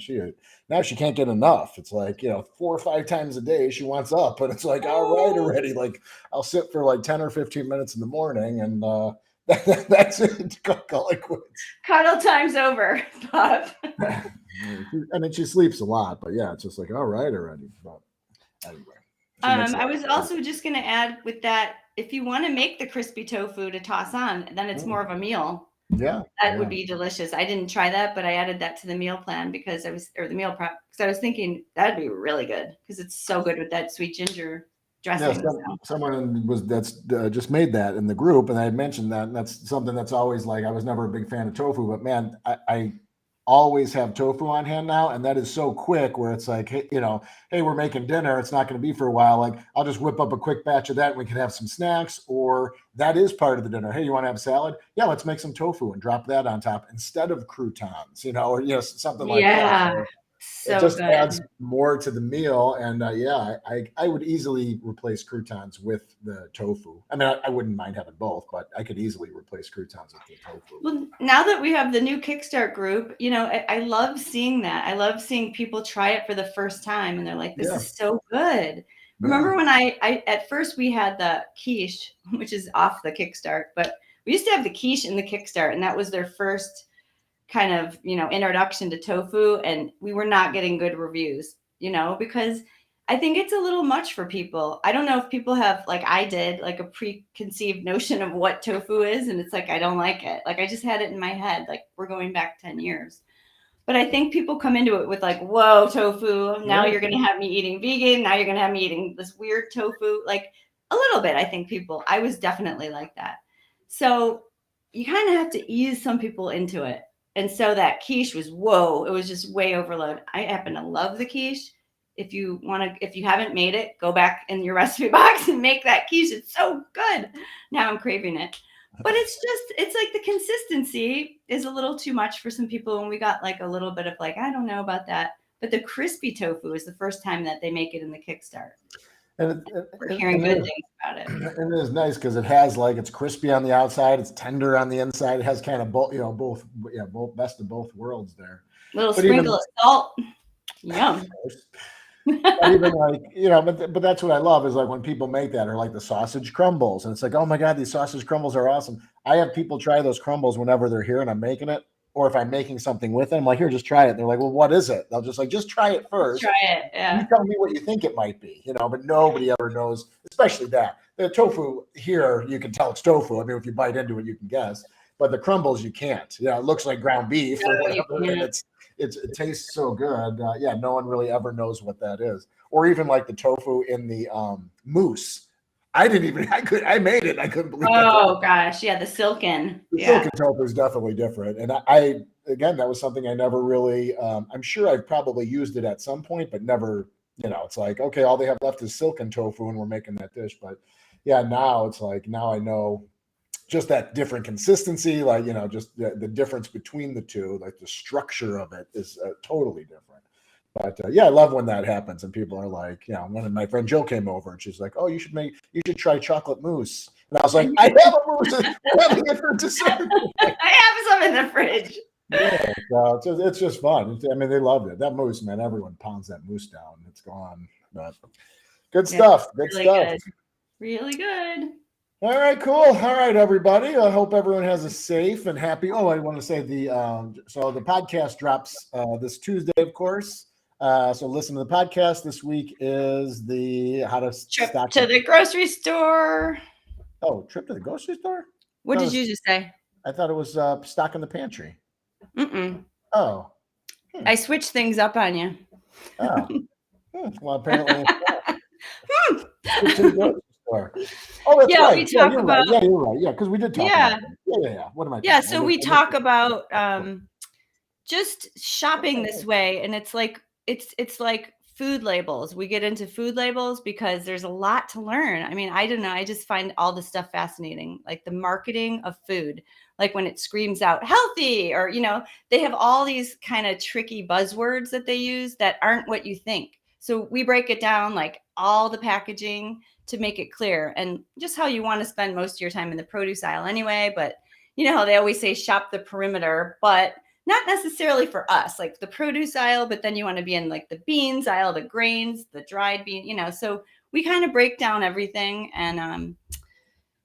Now she can't get enough. It's like 4 or 5 times a day she wants up, but it's like, all right already. Like I'll sit for like 10 or 15 minutes in the morning, and that's it. Call it quits. Cuddle time's over, pup. I mean, she sleeps a lot, but yeah, it's just like, all right already. But anyway. I was also just going to add with that, if you want to make the crispy tofu to toss on, then it's more of a meal. Yeah. That would be delicious. I didn't try that, but I added that to the meal plan the meal prep, because I was thinking that'd be really good because it's so good with that sweet ginger dressing. Yeah, someone just made that in the group, and I had mentioned that, and that's something that's always like, I was never a big fan of tofu, but man, I always have tofu on hand now, and that is so quick where it's like, hey, we're making dinner, it's not going to be for a while, like I'll just whip up a quick batch of that and we can have some snacks, or that is part of the dinner. Hey, you want to have salad? Yeah, let's make some tofu and drop that on top instead of croutons, or something like that. So it just adds more to the meal, and I would easily replace croutons with the tofu. I mean, I wouldn't mind having both, but I could easily replace croutons with the tofu. Well, now that we have the new Kickstart group, I love seeing that. I love seeing people try it for the first time, and they're like, "This is so good." Yeah. Remember when I at first we had the quiche, which is off the Kickstart, but We used to have the quiche in the Kickstart, and that was their first kind of, introduction to tofu. And we were not getting good reviews, because I think it's a little much for people. I don't know if people have, like I did, like a preconceived notion of what tofu is. And it's like, I don't like it. Like I just had it in my head, like we're going back 10 years. But I think people come into it with like, whoa, tofu. Now you're going to have me eating vegan. Now you're going to have me eating this weird tofu. Like a little bit, I think I was definitely like that. So you kind of have to ease some people into it. And so that quiche was, whoa, it was just way overload. I happen to love the quiche. If you haven't made it, go back in your recipe box and make that quiche. It's so good. Now I'm craving it. But it's like the consistency is a little too much for some people. And we got like a little bit of like, I don't know about that. But the crispy tofu is the first time that they make it in the Kickstart. And we're hearing good things about it. And it is nice because it has like, it's crispy on the outside, it's tender on the inside. It has kind of both best of both worlds there. Little sprinkle of salt. Yum. Even like, but that's what I love is like when people make that, or like the sausage crumbles, and it's like, oh my God, these sausage crumbles are awesome. I have people try those crumbles whenever they're here and I'm making it, or if I'm making something with it, I'm like, here, just try it. And they're like, well, what is it? They'll just like, just try it first. Try it. Yeah. You tell me what you think it might be, but nobody ever knows, especially that. The tofu here, you can tell it's tofu. I mean, if you bite into it, you can guess. But the crumbles, you can't. It looks like ground beef or whatever, and it tastes so good. No one really ever knows what that is. Or even like the tofu in the mousse. I made it. I couldn't believe it. Oh gosh. Yeah. The silken. Silken tofu is definitely different. And again, that was something I never really, I'm sure I've probably used it at some point, but never, it's like, okay, all they have left is silken tofu and we're making that dish. But yeah, now it's like, now I know just that different consistency, like, just the difference between the two, like the structure of it is totally different. But I love when that happens and people are like, when my friend Jill came over and she's like, oh, you should try chocolate mousse. And I was like, I have a mousse. We're having it for dessert. I have some in the fridge. Yeah, so it's just fun. I mean, they loved it. That mousse, man, everyone pounds that mousse down. It's gone. But good stuff. Good really stuff. Good. Really good. All right, cool. All right, everybody. I hope everyone has a safe and happy. Oh, I want to say so the podcast drops this Tuesday, of course. So listen to the podcast. This week is the how to trip to the grocery store. Oh, trip to the grocery store? What did you just say? I thought it was stock in the pantry. Oh. I switched things up on you. Oh. Well, apparently. To the grocery store. Oh, that's right. We talk about. Right. Yeah, you're right. Yeah, because we did talk about it. Yeah. What am I? Yeah, so we talk about just shopping this way, and it's like it's like food labels. We get into food labels because there's a lot to learn. I mean, I don't know. I just find all this stuff fascinating, like the marketing of food, like when it screams out healthy, or they have all these kind of tricky buzzwords that they use that aren't what you think. So we break it down, like all the packaging to make it clear, and just how you want to spend most of your time in the produce aisle anyway. But how they always say shop the perimeter, but not necessarily for us, like the produce aisle, but then you want to be in like the beans aisle, the grains, the dried bean, so we kind of break down everything, and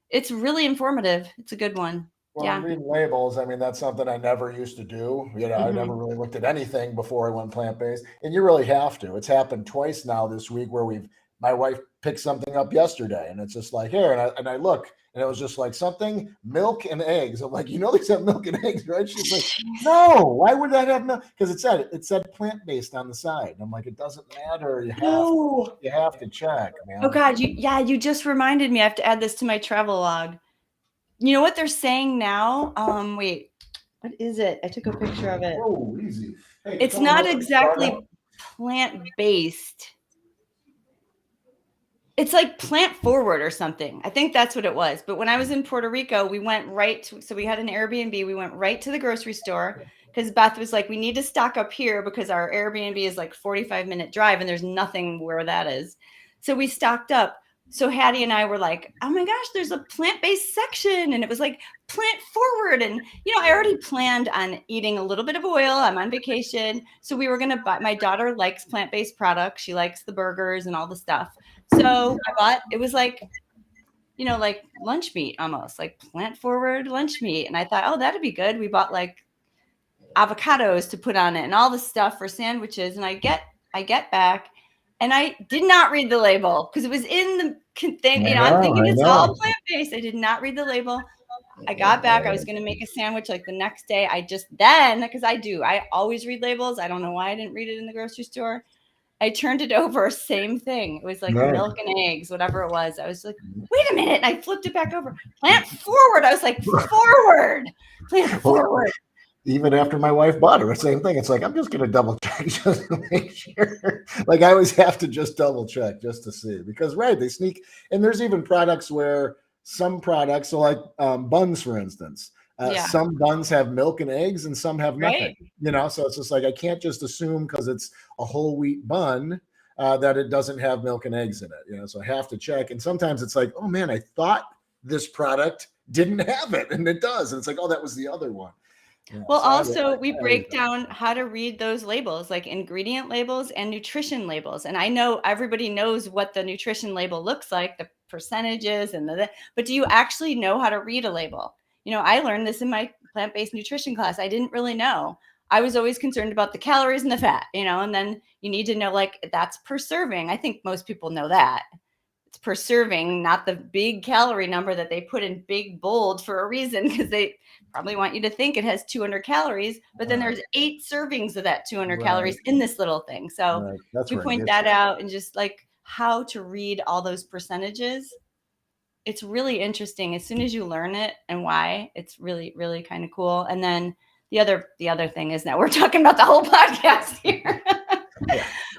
it's really informative. It's a good one. Well, reading labels, I mean, that's something I never used to do. I never really looked at anything before I went plant-based, and you really have to. It's happened twice now this week where my wife picked something up yesterday, and it's just like, here, and I look, and it was just like something, milk and eggs. I'm like, these have milk and eggs, right? She's like, no, why would that have milk? Because it said plant-based on the side. And I'm like, it doesn't matter. You have to check, man. Oh God, you just reminded me. I have to add this to my travel log. You know what they're saying now? Wait, what is it? I took a picture of it. Oh, easy. Hey, it's not exactly plant-based. It's like plant forward or something. I think that's what it was. But when I was in Puerto Rico, we went so we had an Airbnb. We went right to the grocery store because Beth was like, we need to stock up here because our Airbnb is like 45-minute drive and there's nothing where that is. So we stocked up. So Hattie and I were like, oh my gosh, there's a plant-based section. And it was like plant forward. And, I already planned on eating a little bit of oil. I'm on vacation. So we were going to buy, my daughter likes plant-based products. She likes the burgers and all the stuff. So I bought, it was like, like lunch meat, almost like plant forward lunch meat. And I thought, oh, that'd be good. We bought like avocados to put on it and all the stuff for sandwiches. And I get back and I did not read the label because it was in the thing. I'm thinking it's all plant-based. I did not read the label. I got back. I was going to make a sandwich like the next day. Because I always read labels. I don't know why I didn't read it in the grocery store. I turned it over, same thing. It was like milk and eggs, whatever it was. I was like, wait a minute. And I flipped it back over. Plant forward. I was like, forward. Plant forward. Even after my wife bought her, same thing. It's like, I'm just going to double check just to make sure. Like I always have to just double check just to see because they sneak. And there's even products where some products, so like buns, for instance, some buns have milk and eggs and some have nothing, so it's just like, I can't just assume because it's a whole wheat bun that it doesn't have milk and eggs in it, so I have to check. And sometimes it's like, oh man, I thought this product didn't have it and it does. And it's like, oh, that was the other one. Well, also we break down how to read those labels, like ingredient labels and nutrition labels. And I know everybody knows what the nutrition label looks like, the percentages but do you actually know how to read a label? I learned this in my plant-based nutrition class. I didn't really know. I was always concerned about the calories and the fat, and then you need to know, like, that's per serving. I think most people know that. It's per serving, not the big calorie number that they put in big bold for a reason, because they probably want you to think it has 200 calories, but then there's 8 servings of that 200 calories in this little thing. So you point that out, and just like how to read all those percentages. It's really interesting. As soon as you learn it and why, it's really, really kind of cool. And then the other thing is, now we're talking about the whole podcast here,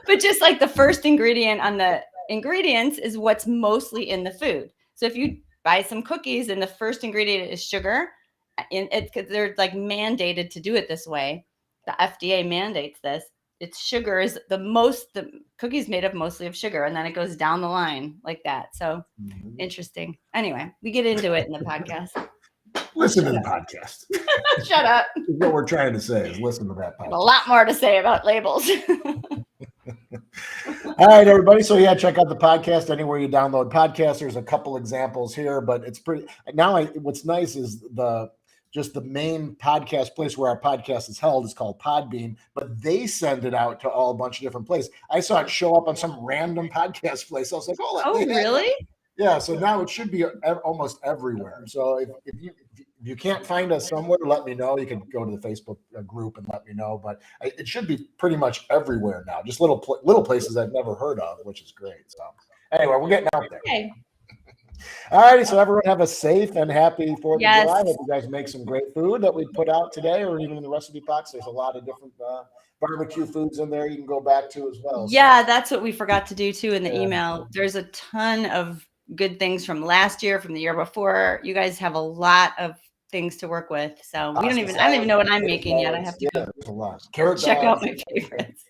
but just like the first ingredient on the ingredients is what's mostly in the food. So if you buy some cookies and the first ingredient is sugar, they're like mandated to do it this way. The FDA mandates this. It's sugar is the cookies made up mostly of sugar, and then it goes down the line like that. So interesting. Anyway, we get into it in the podcast. Listen to the podcast. Shut up. What we're trying to say is listen to that podcast. A lot more to say about labels. All right, everybody. So check out the podcast anywhere you download podcasts. There's a couple examples here, but it's pretty. Now, what's nice is the main podcast place where our podcast is held is called Podbean, but they send it out to a bunch of different places. I saw it show up on some random podcast place. I was like, oh really? Yeah. So now it should be almost everywhere. So if you can't find us somewhere, let me know. You can go to the Facebook group and let me know. But it should be pretty much everywhere now. Just little places I've never heard of, which is great. So anyway, we're getting out there. Okay. All righty, so everyone have a safe and happy 4th of July. I hope you guys make some great food that we put out today, or even in the recipe box. There's a lot of different barbecue foods in there you can go back to as well. Yeah, that's what we forgot to do too in the email. There's a ton of good things from last year, from the year before. You guys have a lot of things to work with. So I don't even know what I'm making yet. I have to go a lot. Check out my favorites.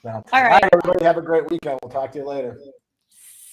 All right, everybody, have a great weekend. We'll talk to you later.